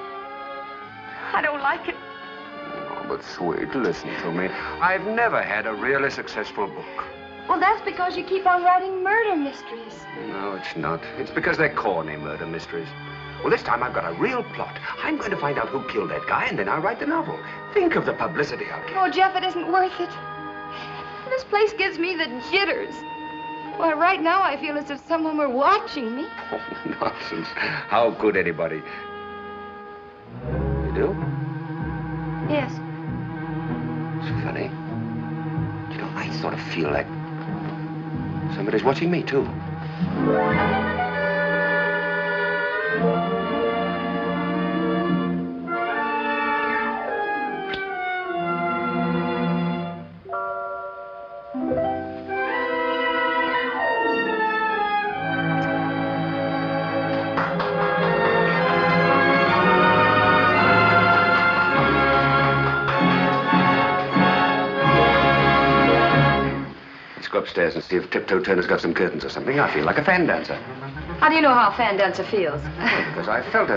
I don't like it. Oh, but sweet, listen to me. I've never had a really successful book. Well, that's because you keep on writing murder mysteries. No, it's not. It's because they're corny murder mysteries. Well, this time I've got a real plot. I'm going to find out who killed that guy, and then I'll write the novel. Think of the publicity I'll get. Oh, Jeff, it isn't worth it. This place gives me the jitters. Why, right now I feel as if someone were watching me. Oh, nonsense. How could anybody? You do? Yes. It's funny. You know, I sort of feel like somebody's watching me, too. go upstairs and see if Tiptoe Turner's got some curtains or something. I feel like a fan dancer. How do you know how a fan dancer feels? Because I felt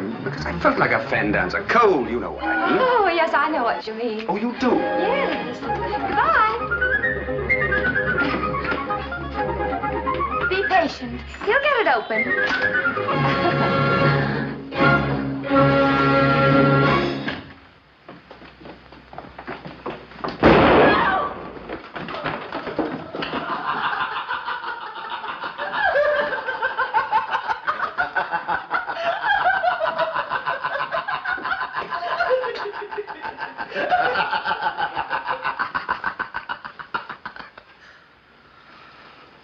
like a fan dancer. Cold, you know what I mean. Oh, yes, I know what you mean. Oh, you do? Yes. Goodbye. Be patient. He'll get it open.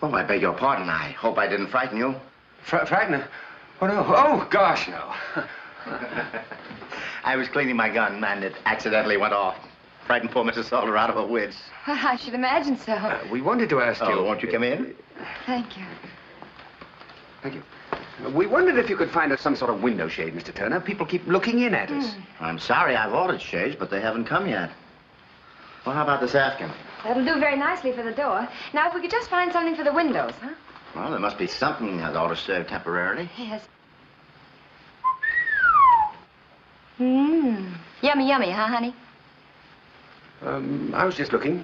Oh, I beg your pardon. I hope I didn't frighten you. Frighten her? Oh, no. Oh, gosh, no. I was cleaning my gun, and it accidentally went off. Frightened poor Mrs. Salter out of her wits. I should imagine so. We wanted to ask you... Oh, won't you come in? Thank you. Thank you. We wondered if you could find us some sort of window shade, Mr. Turner. People keep looking in at us. I'm sorry, I've ordered shades, but they haven't come yet. Well, how about this afghan? That'll do very nicely for the door. Now, if we could just find something for the windows, huh? Well, there must be something that ought to serve temporarily. Yes. Yummy, yummy, huh, honey? I was just looking.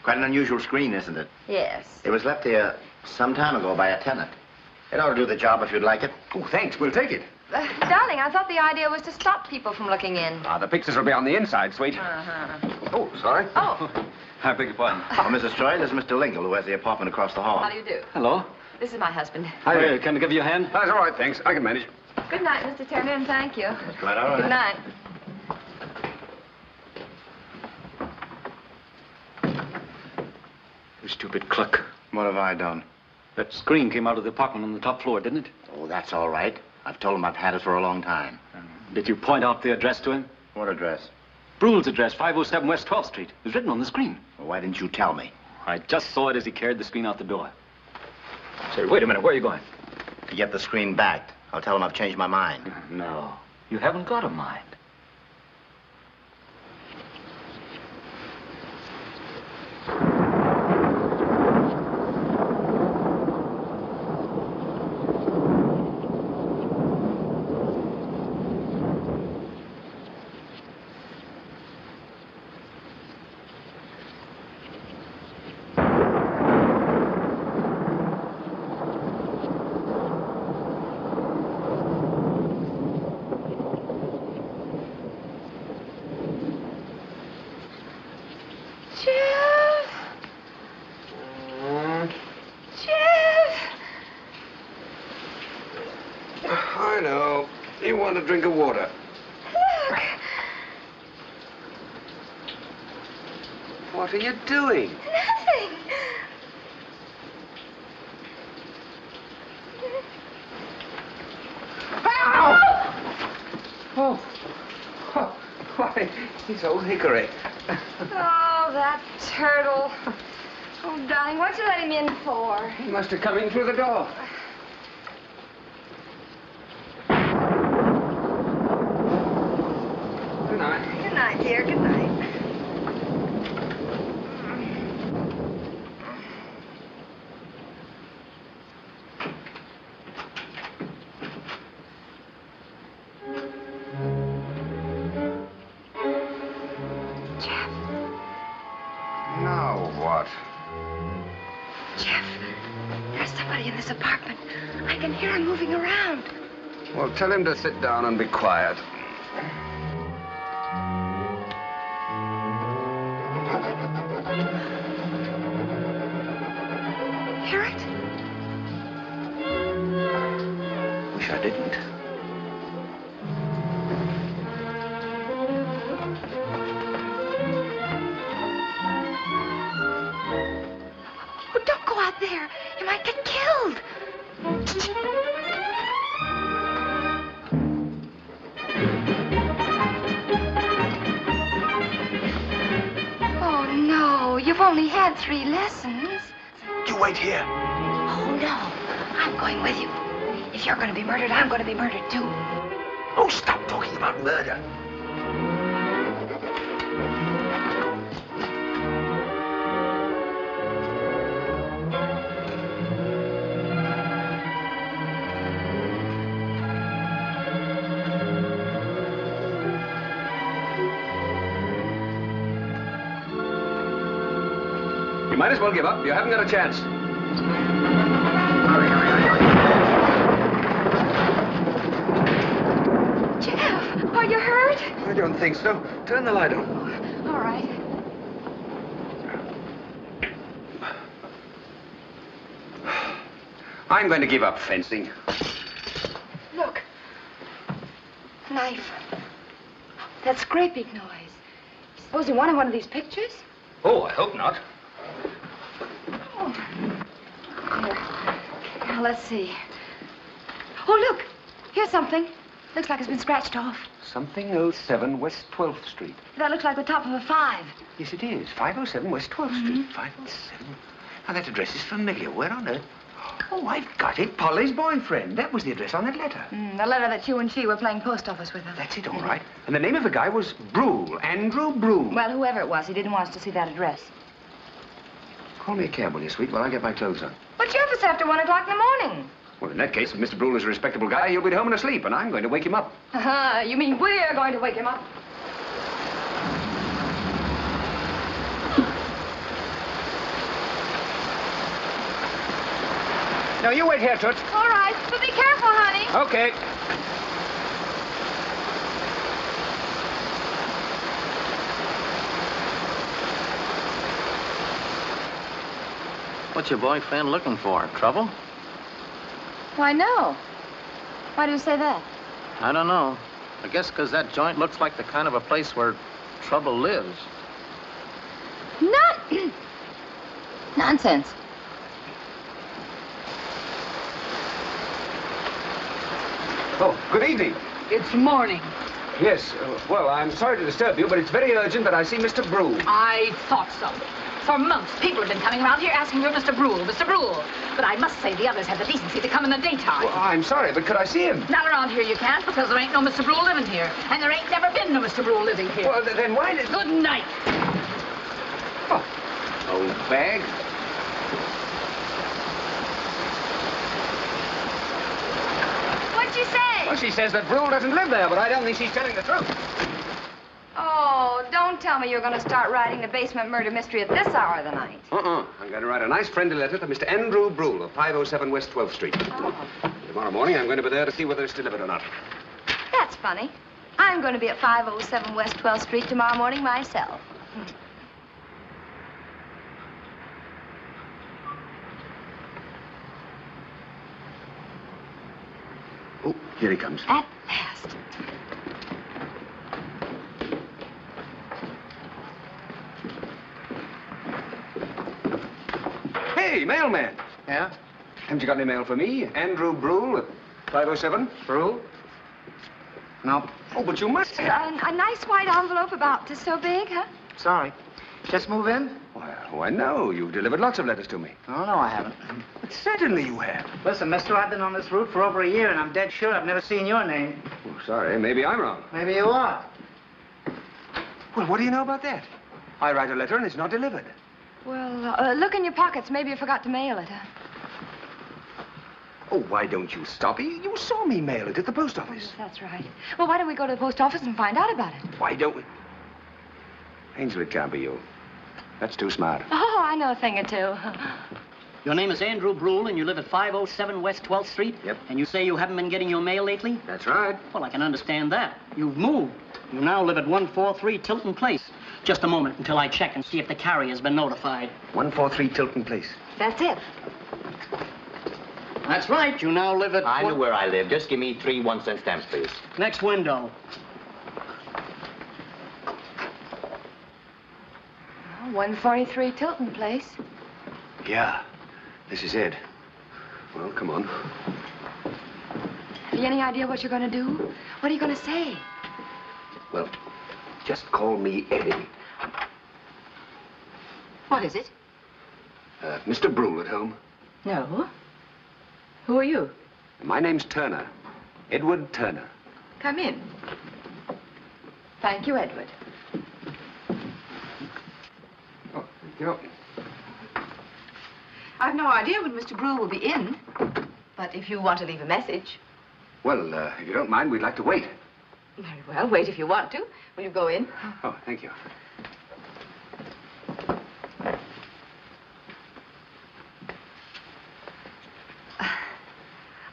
Quite an unusual screen, isn't it? Yes. It was left here some time ago by a tenant. It ought to do the job if you'd like it. Oh, thanks. We'll take it. Darling, I thought the idea was to stop people from looking in. The pictures will be on the inside, sweet. Oh, sorry. Oh. I beg your pardon. Oh, Mrs. Troy, this is Mr. Lingle, who has the apartment across the hall. How do you do? Hello. This is my husband. Hi, can I give you a hand? That's all right, thanks. I can manage. Good night, Mr. Turner, and thank you. Quite all right. Good night. You stupid cluck. What have I done? That screen came out of the apartment on the top floor, didn't it? Oh, that's all right. I've told him I've had it for a long time. Did you point out the address to him? What address? Brule's address, 507 West 12th Street. It was written on the screen. Well, why didn't you tell me? I just saw it as he carried the screen out the door. Say, wait a minute. Where are you going? To get the screen back. I'll tell him I've changed my mind. No. You haven't got a mind. I know. You want a drink of water. Look. What are you doing? Nothing. Ow! Oh, why, it's old Hickory. Oh, that turtle. Oh, darling, what'd you let him in for? He must have come in through the door. Good night. Good night, dear. Good night. Jeff. Now what? Jeff, there's somebody in this apartment. I can hear him moving around. Well, tell him to sit down and be quiet. Hear it? Wish I didn't. Oh, don't go out there. You might get killed. Oh, no. You've only had 3 lessons. You wait here. Oh, no. I'm going with you. If you're going to be murdered, I'm going to be murdered, too. Oh, stop talking about murder. You might as well give up. You haven't got a chance. Jeff, are you hurt? I don't think so. Turn the light on. All right. I'm going to give up fencing. Look. Knife. That scraping noise. Suppose you wanted one of these pictures? Oh, I hope not. Oh. Here. Now, let's see. Oh, look. Here's something. Looks like it's been scratched off. Something 07 West 12th Street. That looks like the top of a 5. Yes, it is. 507 West 12th Street. 507. Now, that address is familiar. Where on earth? Oh, I've got it. Polly's boyfriend. That was the address on that letter. The letter that you and she were playing post office with her. That's it, all right. And the name of the guy was Brule. Andrew Brule. Well, whoever it was, he didn't want us to see that address. Call me a cab, will you, sweet, while I get my clothes on. But Jeff, it's after 1 o'clock in the morning. Well, in that case, if Mr. Brule is a respectable guy, he'll be at home and asleep, and I'm going to wake him up. You mean we're going to wake him up? No, you wait here, Toots. All right, but be careful, honey. Okay. What's your boyfriend looking for? Trouble? Why, no. Why do you say that? I don't know. I guess because that joint looks like the kind of a place where trouble lives. Nonsense. Oh, good evening. It's morning. Yes, well, I'm sorry to disturb you, but it's very urgent that I see Mr. Brule. I thought so. For months, people have been coming around here asking for Mr. Brule, Mr. Brule. But I must say the others have the decency to come in the daytime. Well, I'm sorry, but could I see him? Not around here you can't, because there ain't no Mr. Brule living here. And there ain't never been no Mr. Brule living here. Well, then why did... Good night. Oh, old bag. What'd she say? Well, she says that Brule doesn't live there, but I don't think she's telling the truth. Oh, don't tell me you're going to start writing the basement murder mystery at this hour of the night. I'm going to write a nice friendly letter to Mr. Andrew Brule of 507 West 12th Street. Oh. Tomorrow morning, I'm going to be there to see whether it's delivered or not. That's funny. I'm going to be at 507 West 12th Street tomorrow morning myself. Oh, here he comes. At last. Hey, mailman. Yeah? Haven't you got any mail for me? Andrew Brule at 507? Brule? No. Oh, but you must have. A nice white envelope about this so big, huh? Sorry. Just move in? Why, no. You've delivered lots of letters to me. Oh, no, I haven't. But certainly you have. Listen, mister, I've been on this route for over a year, and I'm dead sure I've never seen your name. Oh, sorry. Maybe I'm wrong. Maybe you are. Well, what do you know about that? I write a letter and it's not delivered. Well, look in your pockets. Maybe you forgot to mail it, huh? Oh, why don't you stop? You saw me mail it at the post office. Yes, that's right. Well, why don't we go to the post office and find out about it? Why don't we? Angel, it can't be you. That's too smart. Oh, I know a thing or two. Your name is Andrew Brule, and you live at 507 West 12th Street? Yep. And you say you haven't been getting your mail lately? That's right. Well, I can understand that. You've moved. You now live at 143 Tilton Place. Just a moment until I check and see if the carrier's been notified. 143 Tilton Place. That's it. That's right. You now live at... I know where I live. Just give me 3 1-cent stamps, please. Next window. 143 Tilton Place. Yeah, this is it. Well, come on. Have you any idea what you're going to do? What are you going to say? Well, just call me Eddie. What is it? Mr. Brule at home? No. Who are you? My name's Turner. Edward Turner. Come in. Thank you, Edward. Oh, thank you. I've no idea when Mr. Brule will be in. But if you want to leave a message... Well, if you don't mind, we'd like to wait. Very well, wait if you want to. Will you go in? Oh, thank you.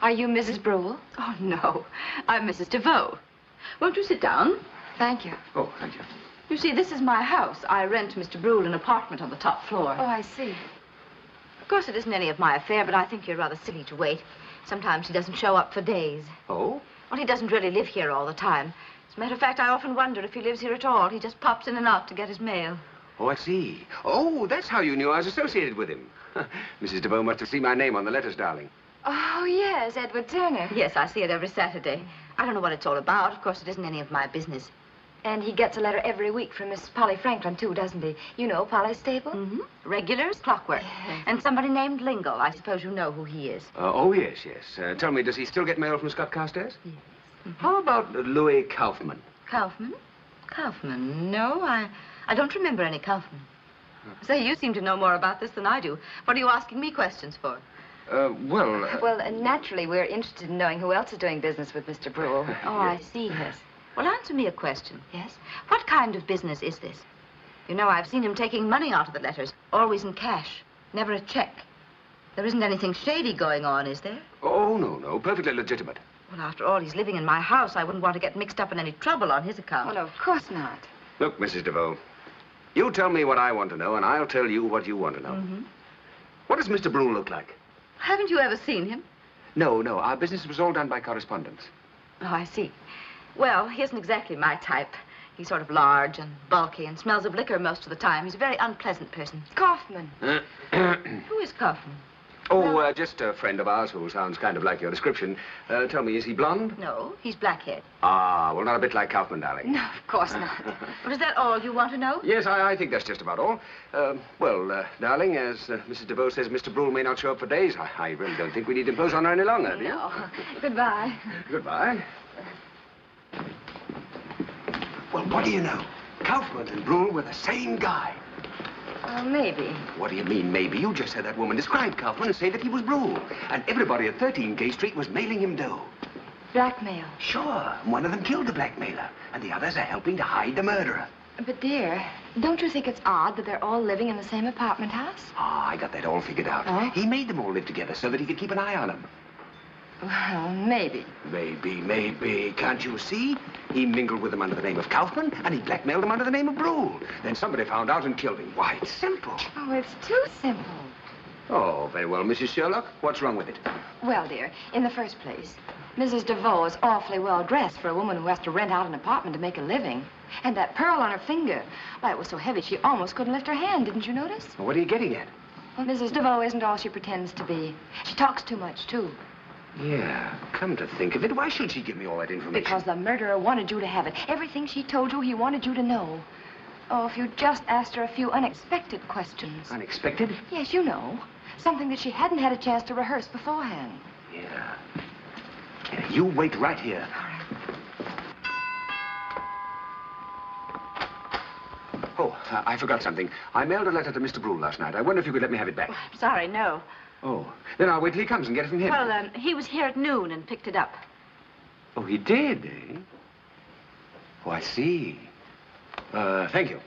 Are you Mrs. Brule? Oh, no. I'm Mrs. DeVoe. Won't you sit down? Thank you. Oh, thank you. You see, this is my house. I rent Mr. Brule an apartment on the top floor. Oh, I see. Of course, it isn't any of my affair, but I think you're rather silly to wait. Sometimes he doesn't show up for days. Oh? Well, he doesn't really live here all the time. As a matter of fact, I often wonder if he lives here at all. He just pops in and out to get his mail. Oh, I see. Oh, that's how you knew I was associated with him. Mrs. DeVoe must have seen my name on the letters, darling. Oh, yes, Edward Turner. Yes, I see it every Saturday. I don't know what it's all about. Of course, it isn't any of my business. And he gets a letter every week from Miss Polly Franklin, too, doesn't he? You know Polly's stable? Mm-hmm. Regular as clockwork. Yes. And somebody named Lingle. I suppose you know who he is. Oh, yes, yes. Tell me, does he still get mail from Scott Carstairs? Yes. Mm-hmm. How about Louis Kaufman? Kaufman? Kaufman? No, I don't remember any Kaufman. Say, you seem to know more about this than I do. What are you asking me questions for? Well, naturally, we're interested in knowing who else is doing business with Mr. Brule. Oh, I see, yes. Well, answer me a question. Yes? What kind of business is this? You know, I've seen him taking money out of the letters, always in cash, never a check. There isn't anything shady going on, is there? Oh, no. Perfectly legitimate. Well, after all, he's living in my house. I wouldn't want to get mixed up in any trouble on his account. Well, of course not. Look, Mrs. DeVoe, you tell me what I want to know, and I'll tell you what you want to know. Mm-hmm. What does Mr. Brule look like? Haven't you ever seen him? No. Our business was all done by correspondence. Oh, I see. Well, he isn't exactly my type. He's sort of large and bulky and smells of liquor most of the time. He's a very unpleasant person. Kaufman. Who is Kaufman? Oh, just a friend of ours who sounds kind of like your description. Tell me, is he blonde? No, he's black-haired. Ah, well, not a bit like Kaufman, darling. No, of course not. Well, is that all you want to know? Yes, I think that's just about all. Darling, as Mrs. DeVoe says, Mr. Brule may not show up for days. I really don't think we need to impose on her any longer, do you? No. Goodbye. Goodbye. Well, what do you know? Kaufman and Brule were the same guy. Maybe. What do you mean, maybe? You just heard that woman describe Kaufman and say that he was Brule. And everybody at 13 Gay Street was mailing him dough. Blackmail. Sure. One of them killed the blackmailer, and the others are helping to hide the murderer. But, dear, don't you think it's odd that they're all living in the same apartment house? Ah, I got that all figured out. Oh? He made them all live together so that he could keep an eye on them. Well, maybe. Maybe. Can't you see? He mingled with them under the name of Kaufman, and he blackmailed them under the name of Brule. Then somebody found out and killed him. Why, it's simple. Oh, it's too simple. Oh, very well, Mrs. Sherlock. What's wrong with it? Well, dear, in the first place, Mrs. DeVoe is awfully well dressed for a woman who has to rent out an apartment to make a living. And that pearl on her finger, why, it was so heavy she almost couldn't lift her hand. Didn't you notice? Well, what are you getting at? Well, Mrs. DeVoe isn't all she pretends to be. She talks too much, too. Yeah, come to think of it, why should she give me all that information? Because the murderer wanted you to have it. Everything she told you, he wanted you to know. Oh, if you just asked her a few unexpected questions. Unexpected? Yes, you know. Something that she hadn't had a chance to rehearse beforehand. Yeah. You wait right here. All right. Oh, I forgot something. I mailed a letter to Mr. Brule last night. I wonder if you could let me have it back. Oh, I'm sorry, no. Oh, then I'll wait till he comes and get it from him. Well, he was here at noon and picked it up. Oh, he did, eh? Oh, I see. Thank you.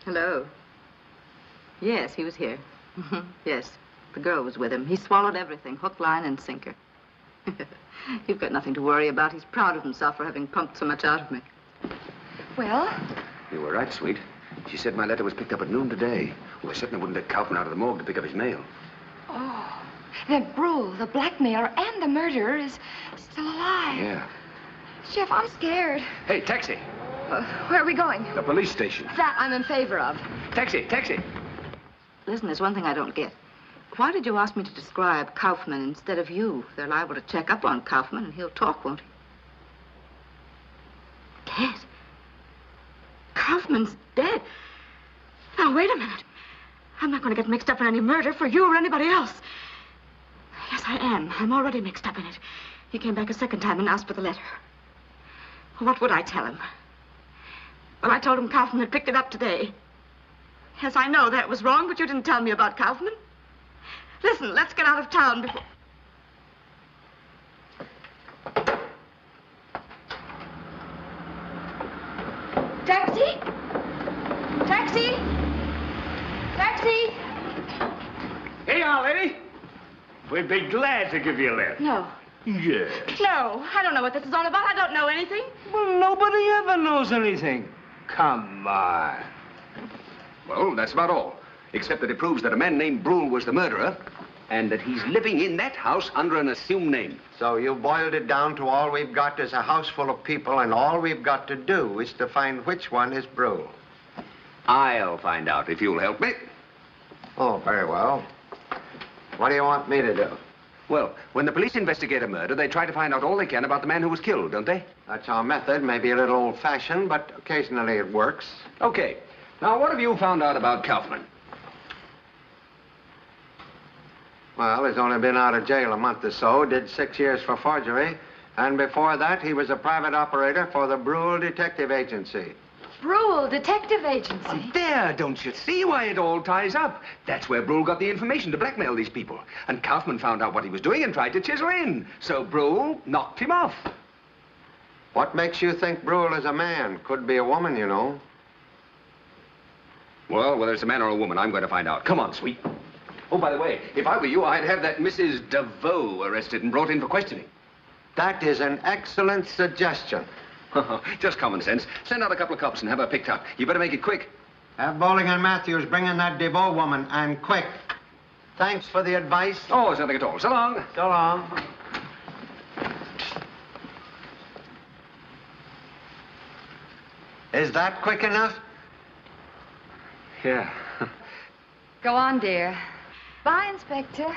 Hello. Yes, he was here. Yes, the girl was with him. He swallowed everything, hook, line, and sinker. You've got nothing to worry about. He's proud of himself for having pumped so much out of me. Well? You were right, sweet. She said my letter was picked up at noon today. Well, I certainly wouldn't let Kaufman out of the morgue to pick up his mail. Oh, then Brule, the blackmailer and the murderer, is still alive. Yeah. Chef, I'm scared. Hey, taxi. Where are we going? The police station. That I'm in favor of. Taxi. Listen, there's one thing I don't get. Why did you ask me to describe Kaufman instead of you? They're liable to check up on Kaufman, and he'll talk, won't he? Dead? Kaufman's dead? Now, wait a minute. I'm not going to get mixed up in any murder for you or anybody else. Yes, I am. I'm already mixed up in it. He came back a second time and asked for the letter. What would I tell him? Well, I told him Kaufman had picked it up today. Yes, I know that was wrong, but you didn't tell me about Kaufman. Listen, let's get out of town before... We'd be glad to give you a lift. No. Yes. No, I don't know what this is all about. I don't know anything. Well, nobody ever knows anything. Come on. Well, that's about all. Except that it proves that a man named Brule was the murderer and that he's living in that house under an assumed name. So you boiled it down to all we've got is a house full of people, and all we've got to do is to find which one is Brule. I'll find out if you'll help me. Oh, very well. What do you want me to do? Well, when the police investigate a murder, they try to find out all they can about the man who was killed, don't they? That's our method. Maybe a little old-fashioned, but occasionally it works. Okay. Now, what have you found out about Kaufman? Well, he's only been out of jail a month or so, did 6 years for forgery, and before that, he was a private operator for the Brule Detective Agency. Brule Detective Agency. There, don't you see why it all ties up? That's where Brule got the information to blackmail these people. And Kaufman found out what he was doing and tried to chisel in. So Brule knocked him off. What makes you think Brule is a man? Could be a woman, you know. Well, whether it's a man or a woman, I'm going to find out. Come on, sweet. Oh, by the way, if I were you, I'd have that Mrs. DeVoe arrested and brought in for questioning. That is an excellent suggestion. Just common sense. Send out a couple of cops and have her picked up. You better make it quick. Have Bowling and Matthews bring in that DeVoe woman, and quick. Thanks for the advice. Oh, it's nothing at all. So long. So long. Is that quick enough? Yeah. Go on, dear. Bye, Inspector.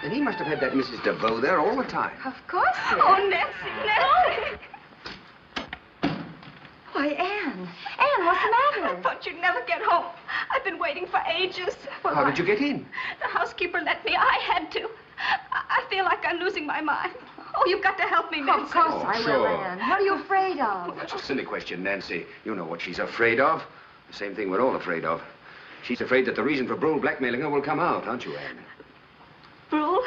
And he must have had that Mrs. DeVoe there all the time. Of course, dear. Oh, Nancy. Why, Anne. Anne, what's the matter? I thought you'd never get home. I've been waiting for ages. How did you get in? The housekeeper let me. I had to. I feel like I'm losing my mind. Oh, you've got to help me, Nancy. Of course I sure. will, Anne. What are you afraid of? Well, that's a silly question, Nancy. You know what she's afraid of. The same thing we're all afraid of. She's afraid that the reason for Brule blackmailing her will come out, aren't you, Anne? Brule?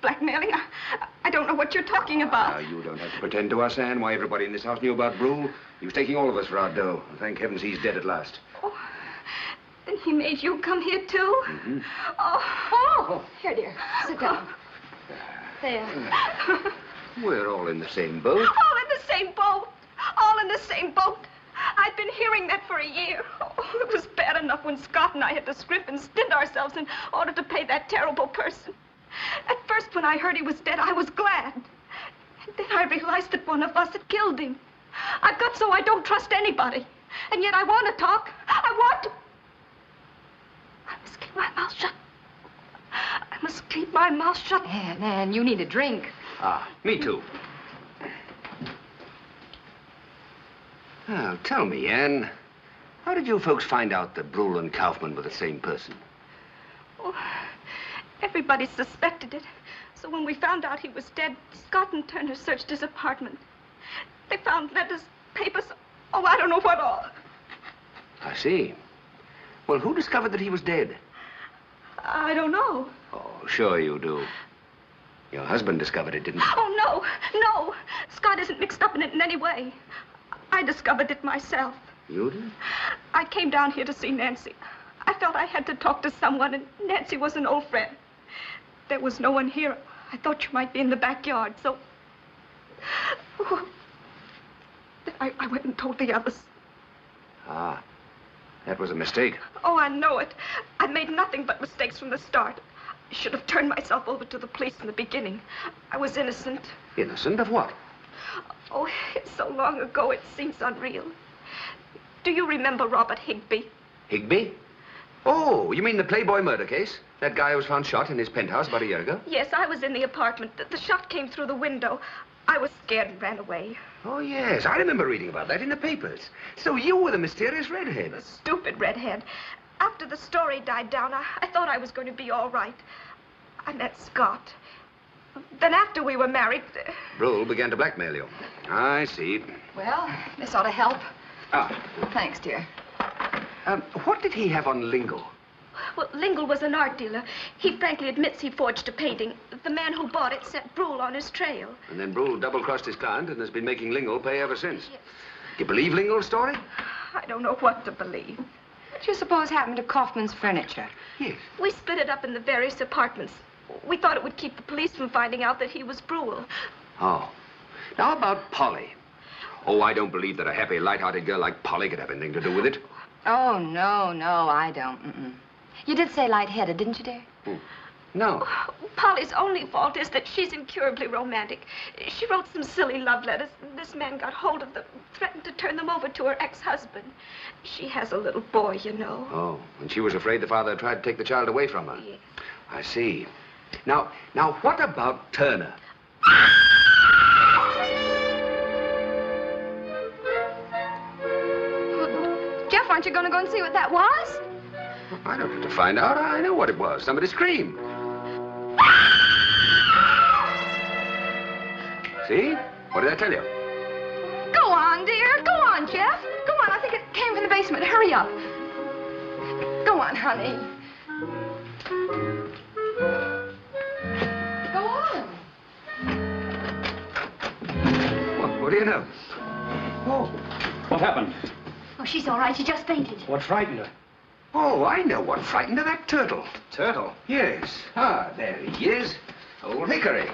Blackmailing? I don't know what you're talking about. Now, you don't have to pretend to us, Anne, why everybody in this house knew about Brule. He was taking all of us for our dough. Thank heavens he's dead at last. Oh, and he made you come here, too? Mm-hmm. Oh. Here, dear. Sit down. There. We're all in the same boat. All in the same boat. All in the same boat. I've been hearing that for a year. Oh, it was bad enough when Scott and I had to script and stint ourselves in order to pay that terrible person. At first, when I heard he was dead, I was glad. And then I realized that one of us had killed him. I've got so I don't trust anybody. And yet I want to talk. I want to. I must keep my mouth shut. I must keep my mouth shut. Anne, you need a drink. Ah, me too. Now, tell me, Anne, how did you folks find out that Brule and Kaufman were the same person? Oh, everybody suspected it. So when we found out he was dead, Scott and Turner searched his apartment. They found letters, papers, oh, I don't know what all. I see. Well, who discovered that he was dead? I don't know. Oh, sure you do. Your husband discovered it, didn't he? Oh, no. Scott isn't mixed up in it in any way. I discovered it myself. You did? I came down here to see Nancy. I felt I had to talk to someone, and Nancy was an old friend. There was no one here. I thought you might be in the backyard, so... Oh. I went and told the others. Ah, that was a mistake. Oh, I know it. I made nothing but mistakes from the start. I should have turned myself over to the police in the beginning. I was innocent. Innocent of what? Oh, it's so long ago, it seems unreal. Do you remember Robert Higbee? Higbee? Oh, you mean the Playboy murder case? That guy who was found shot in his penthouse about a year ago? Yes, I was in the apartment. The shot came through the window. I was scared and ran away. Oh, yes. I remember reading about that in the papers. So you were the mysterious redhead. The stupid redhead. After the story died down, I thought I was going to be all right. I met Scott. Then after we were married... Brule began to blackmail you. I see. Well, this ought to help. Ah. Thanks, dear. What did he have on Lingle? Well, Lingle was an art dealer. He frankly admits he forged a painting. The man who bought it set Brule on his trail. And then Brule double-crossed his client and has been making Lingle pay ever since. Yes. You believe Lingle's story? I don't know what to believe. What do you suppose happened to Kaufman's furniture? Yes. We split it up in the various apartments. We thought it would keep the police from finding out that he was Brule. Oh. Now about Polly. Oh, I don't believe that a happy, light-hearted girl like Polly could have anything to do with it. Oh, no, I don't. You did say light-headed, didn't you, dear? No. Polly's only fault is that she's incurably romantic. She wrote some silly love letters. This man got hold of them, threatened to turn them over to her ex-husband. She has a little boy, you know. Oh, and she was afraid the father tried to take the child away from her. Yes. I see. Now, what about Turner? Jeff, aren't you going to go and see what that was? I don't have to find out. I know what it was. Somebody screamed. See? What did I tell you? Go on, dear. Go on, Jeff. Go on. I think it came from the basement. Hurry up. Go on, honey. Go on. What do you know? Oh. What happened? Oh, she's all right. She just fainted. What frightened her? Oh, I know what frightened her. That turtle. Turtle? Yes. Ah, there he is. Old Hickory.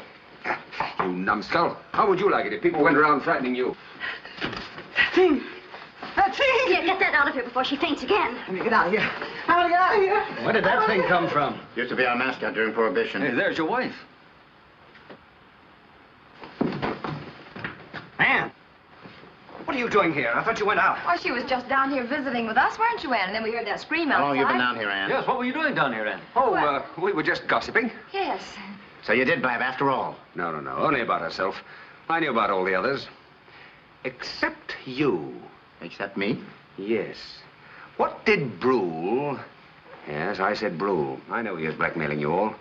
You numbskull. How would you like it if people went around frightening you? That thing! Yeah, get that out of here before she faints again. Let me get out of here. I want to get out of here. Where did that thing come from? Used to be our mascot during Prohibition. Hey, there's your wife. Ann! What are you doing here? I thought you went out. Oh, she was just down here visiting with us, weren't you, Ann? And then we heard that scream outside. How long have you been down here, Ann? Yes, what were you doing down here, Ann? Oh, we were just gossiping. Yes. So you did blab after all? No. Only about herself. I knew about all the others. Except you. Except me? Yes. What did Brule... Yes, I said Brule. I know he is blackmailing you all.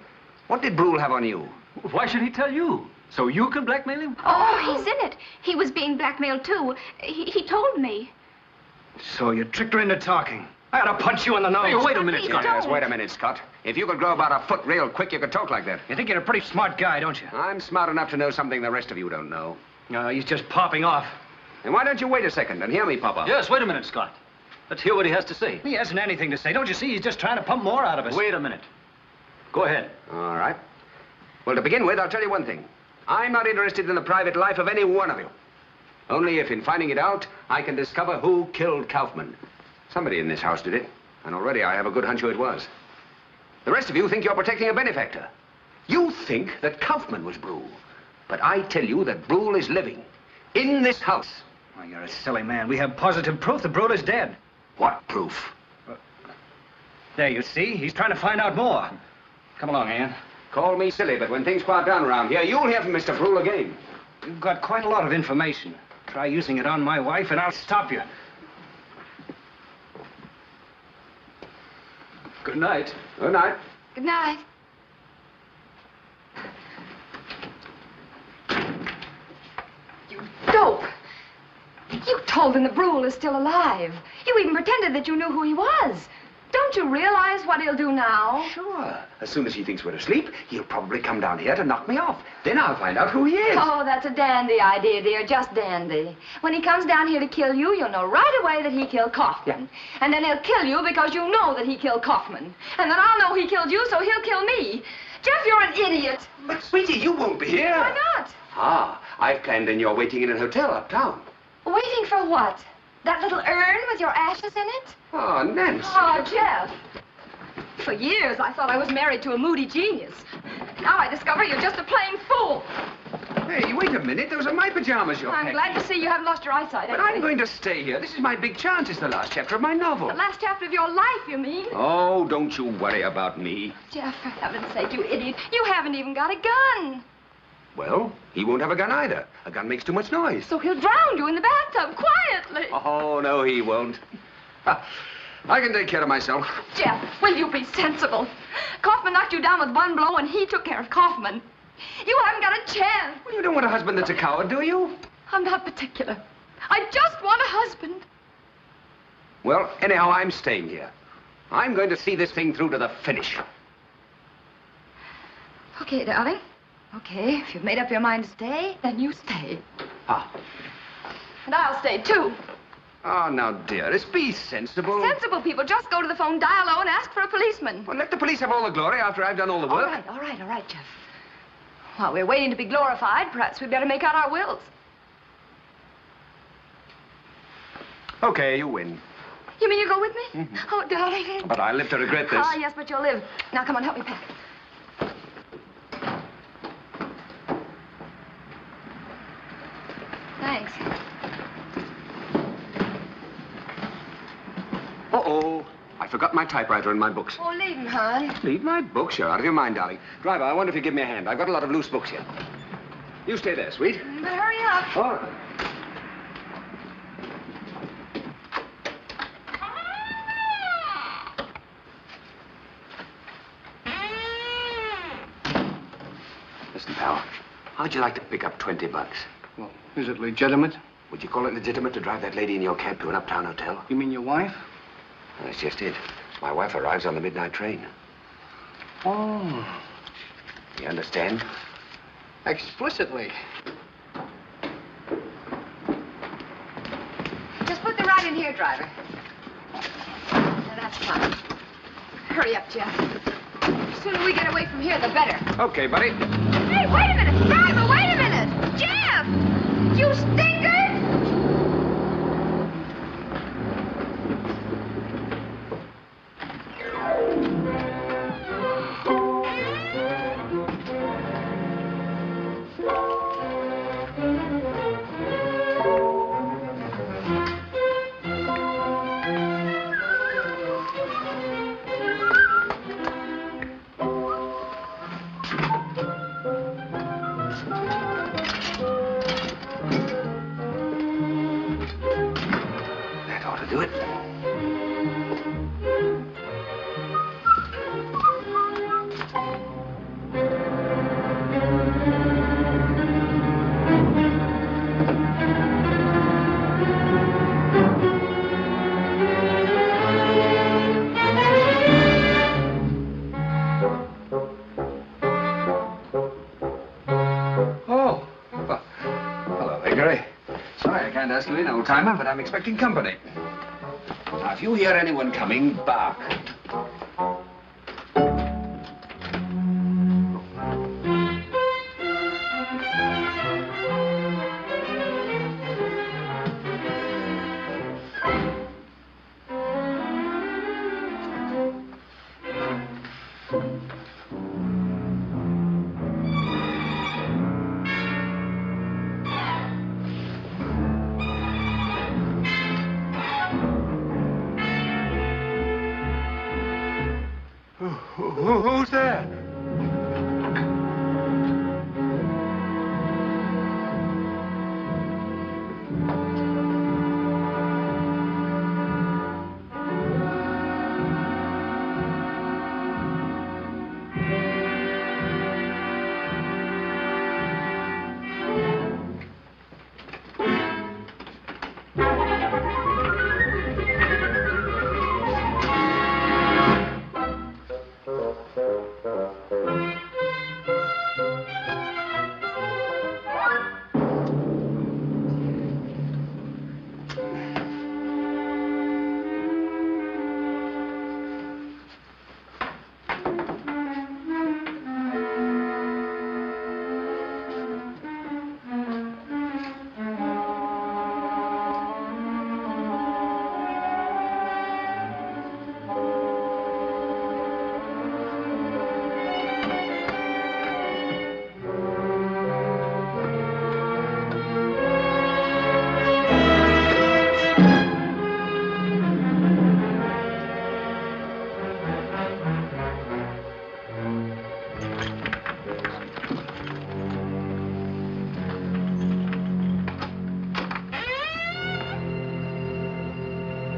What did Brule have on you? Why should he tell you? So you can blackmail him? Oh, he's in it. He was being blackmailed, too. He told me. So you tricked her into talking. I ought to punch you in the nose. Hey, wait a minute, Scott. Yes, wait a minute, Scott. If you could grow about a foot real quick, you could talk like that. You think you're a pretty smart guy, don't you? I'm smart enough to know something the rest of you don't know. No, he's just popping off. And why don't you wait a second and hear me pop up? Yes, wait a minute, Scott. Let's hear what he has to say. He hasn't anything to say. Don't you see? He's just trying to pump more out of us. Wait a minute. Go ahead. All right. Well, to begin with, I'll tell you one thing. I'm not interested in the private life of any one of you. Only if, in finding it out, I can discover who killed Kaufman. Somebody in this house did it, and already I have a good hunch who it was. The rest of you think you're protecting a benefactor. You think that Kaufman was Brule. But I tell you that Brule is living in this house. Oh, you're a silly man. We have positive proof that Brule is dead. What proof? There, you see? He's trying to find out more. Come along, Ann. Call me silly, but when things quiet down around here, you'll hear from Mr. Brule again. You've got quite a lot of information. Try using it on my wife, and I'll stop you. Good night. Good night. Good night. You dope. You told him that Brule is still alive. You even pretended that you knew who he was. Don't you realize what he'll do now? Sure. As soon as he thinks we're asleep, he'll probably come down here to knock me off. Then I'll find out who he is. Oh, that's a dandy idea, dear. Just dandy. When he comes down here to kill you, you'll know right away that he killed Kaufman. Yeah. And then he'll kill you because you know that he killed Kaufman. And then I'll know he killed you, so he'll kill me. Jeff, you're an idiot. But, sweetie, you won't be here. Why not? Ah, I've planned in your waiting in a hotel uptown. Waiting for what? That little urn with your ashes in it? Oh, Nancy. Oh, Jeff. For years, I thought I was married to a moody genius. Now I discover you're just a plain fool. Hey, wait a minute. Those are my pajamas you're I'm packing. glad to see you haven't lost your eyesight. But I'm going to stay here. This is my big chance. It's the last chapter of my novel. The last chapter of your life, you mean? Oh, don't you worry about me. Jeff, for heaven's sake, you idiot. You haven't even got a gun. Well, he won't have a gun either. A gun makes too much noise. So he'll drown you in the bathtub, quietly. Oh, no, he won't. I can take care of myself. Jeff, will you be sensible? Kaufman knocked you down with one blow, and he took care of Kaufman. You haven't got a chance. Well, you don't want a husband that's a coward, do you? I'm not particular. I just want a husband. Well, anyhow, I'm staying here. I'm going to see this thing through to the finish. Okay, darling. Okay, if you've made up your mind to stay, then you stay. Ah. And I'll stay, too. Oh, now, dearest, be sensible. Sensible people just go to the phone, dial 0, and ask for a policeman. Well, let the police have all the glory after I've done all the work. All right, Jeff. While we're waiting to be glorified, perhaps we'd better make out our wills. Okay, you win. You mean you go with me? Oh, darling. But I live to regret this. Ah, yes, but you'll live. Now, come on, help me pack. Thanks. Uh-oh. I forgot my typewriter and my books. Oh, leave him, hon. Leave my books? You're out of your mind, darling. Driver, I wonder if you give me a hand. I've got a lot of loose books here. You stay there, sweet. But hurry up. All right. Listen, pal. How'd you like to pick up 20 bucks? Well, is it legitimate? Would you call it legitimate to drive that lady in your cab to an uptown hotel? You mean your wife? That's just it. My wife arrives on the midnight train. Oh. You understand? Explicitly. Just put the ride in here, driver. Now, that's fine. Hurry up, Jeff. The sooner we get away from here, the better. Okay, buddy. Hey, wait a minute! Driver, wait a minute! Jeff! You stinker! Old-timer, but I'm expecting company. Now, if you hear anyone coming, bark. Who's there?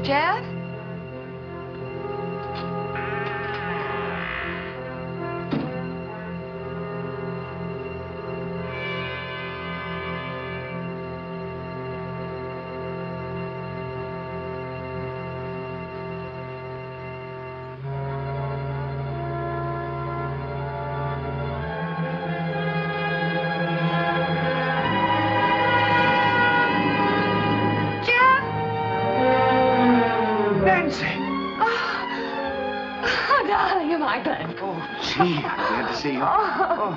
Jeff? Jeff? see. I'm glad to see you. Oh,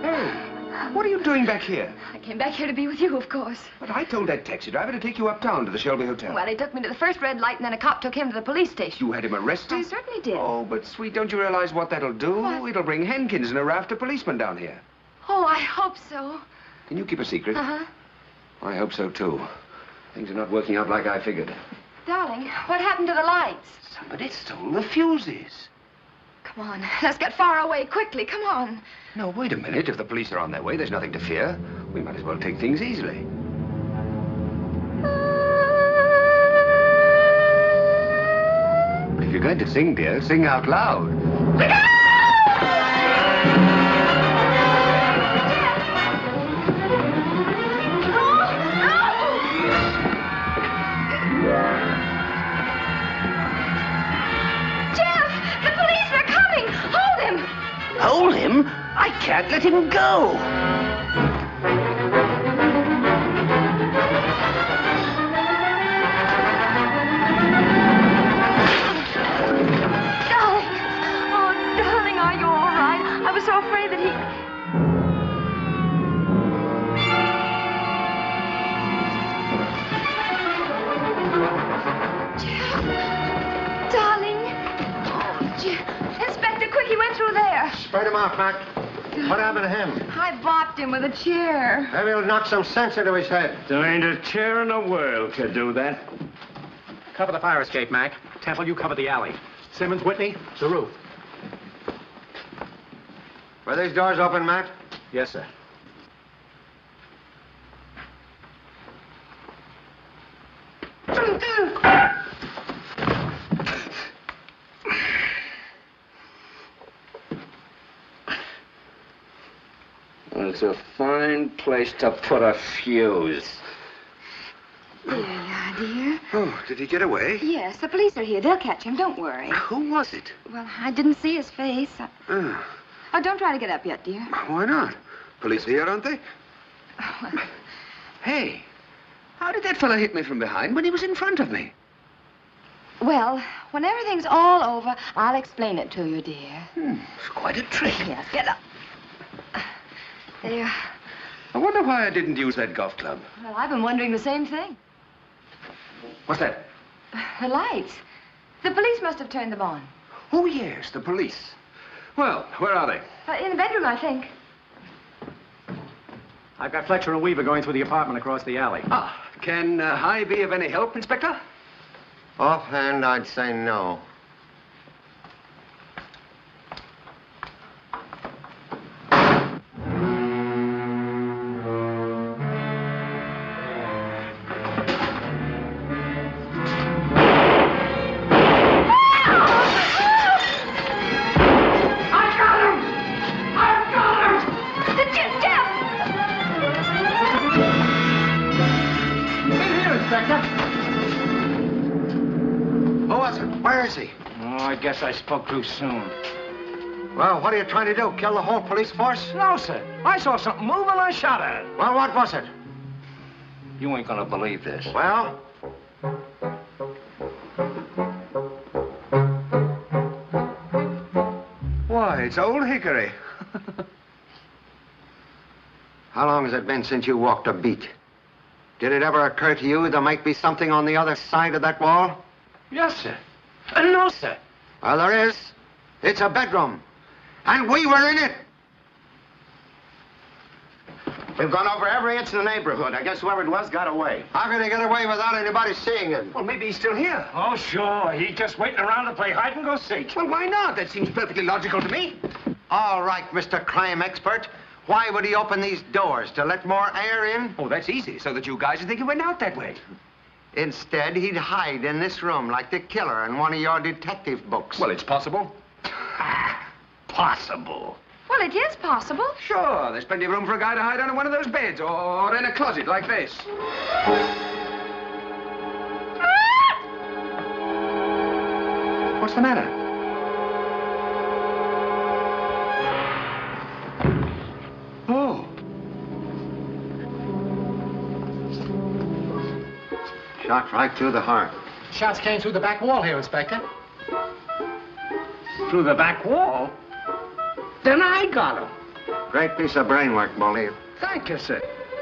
hey. What are you doing back here? I came back here to be with you, of course. But I told that taxi driver to take you uptown to the Shelby Hotel. Well, he took me to the first red light, and then a cop took him to the police station. You had him arrested? I certainly did. Oh, but sweet, don't you realize what that'll do? What? It'll bring Hankins and a raft of policemen down here. Oh, I hope so. Can you keep a secret? Uh-huh. I hope so, too. Things are not working out like I figured. Darling, what happened to the lights? Somebody stole the fuses. Come on, let's get far away quickly. Come on. No, wait a minute. If the police are on their way, there's nothing to fear. We might as well take things easily. But if you're going to sing, dear, sing out loud. Hold him? I can't let him go. Darling! Oh, darling, are you all right? I was so afraid that he... Jeff! Darling! Oh, Jeff! Inspector, quick, he went through there. Spread him out, Mac. What happened to him? I bopped him with a chair. Maybe it'll knock some sense into his head. There ain't a chair in the world could do that. Cover the fire escape, Mac. Temple, you cover the alley. Simmons, Whitney, the roof. Were these doors open, Matt? Yes, sir. It's a fine place to put a fuse. There you are, dear. Oh, did he get away? Yes, the police are here. They'll catch him. Don't worry. Who was it? Well, I didn't see his face. Oh, Oh, don't try to get up yet, dear. why not? Police here, aren't they? Oh, well, Hey, how did that fella hit me from behind when he was in front of me? well, when everything's all over, I'll explain it to you, dear. It's quite a trick. Yes, get up. There. I wonder why I didn't use that golf club. Well, I've been wondering the same thing. What's that? The lights. The police must have turned them on. Oh, yes, the police. Well, where are they? In the bedroom, I think. I've got Fletcher and Weaver going through the apartment across the alley. Ah, can I be of any help, Inspector? Offhand, I'd say no. Where is he? Oh, I guess I spoke too soon. Well, what are you trying to do? Kill the whole police force? No, sir. I saw something move and I shot at it. Well, what was it? You ain't gonna believe this. Well? Why, it's old Hickory. How long has it been since you walked a beat? Did it ever occur to you there might be something on the other side of that wall? Yes, sir. No, sir. Well, there is. It's a bedroom. And we were in it. We've gone over every inch in the neighborhood. I guess whoever it was got away. How can he get away without anybody seeing him? Well, maybe he's still here. Oh, sure. He's just waiting around to play hide and go seek. Well, why not? That seems perfectly logical to me. All right, Mr. Crime Expert. Why would he open these doors? To let more air in? Oh, that's easy, so that you guys would think he went out that way. Instead, he'd hide in this room like the killer in one of your detective books. Well, it's possible. Possible. Well, it is possible. Sure, there's plenty of room for a guy to hide under one of those beds or in a closet like this. What's the matter? Oh. Shot right through the heart. Shots came through the back wall here, Inspector. Through the back wall? Then I got him. Great piece of brain work, Bully. Thank you, sir.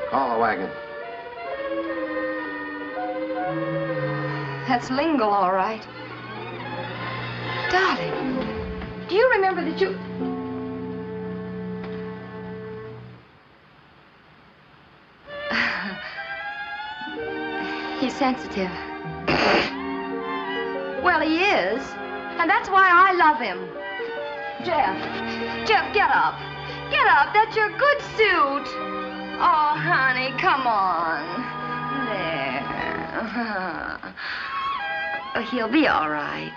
Call the wagon. That's Lingle, all right. Darling, do you remember that you... He's sensitive. Well, he is. And that's why I love him. Jeff, get up. Get up. That's your good suit. Oh, honey, come on. There. He'll be all right.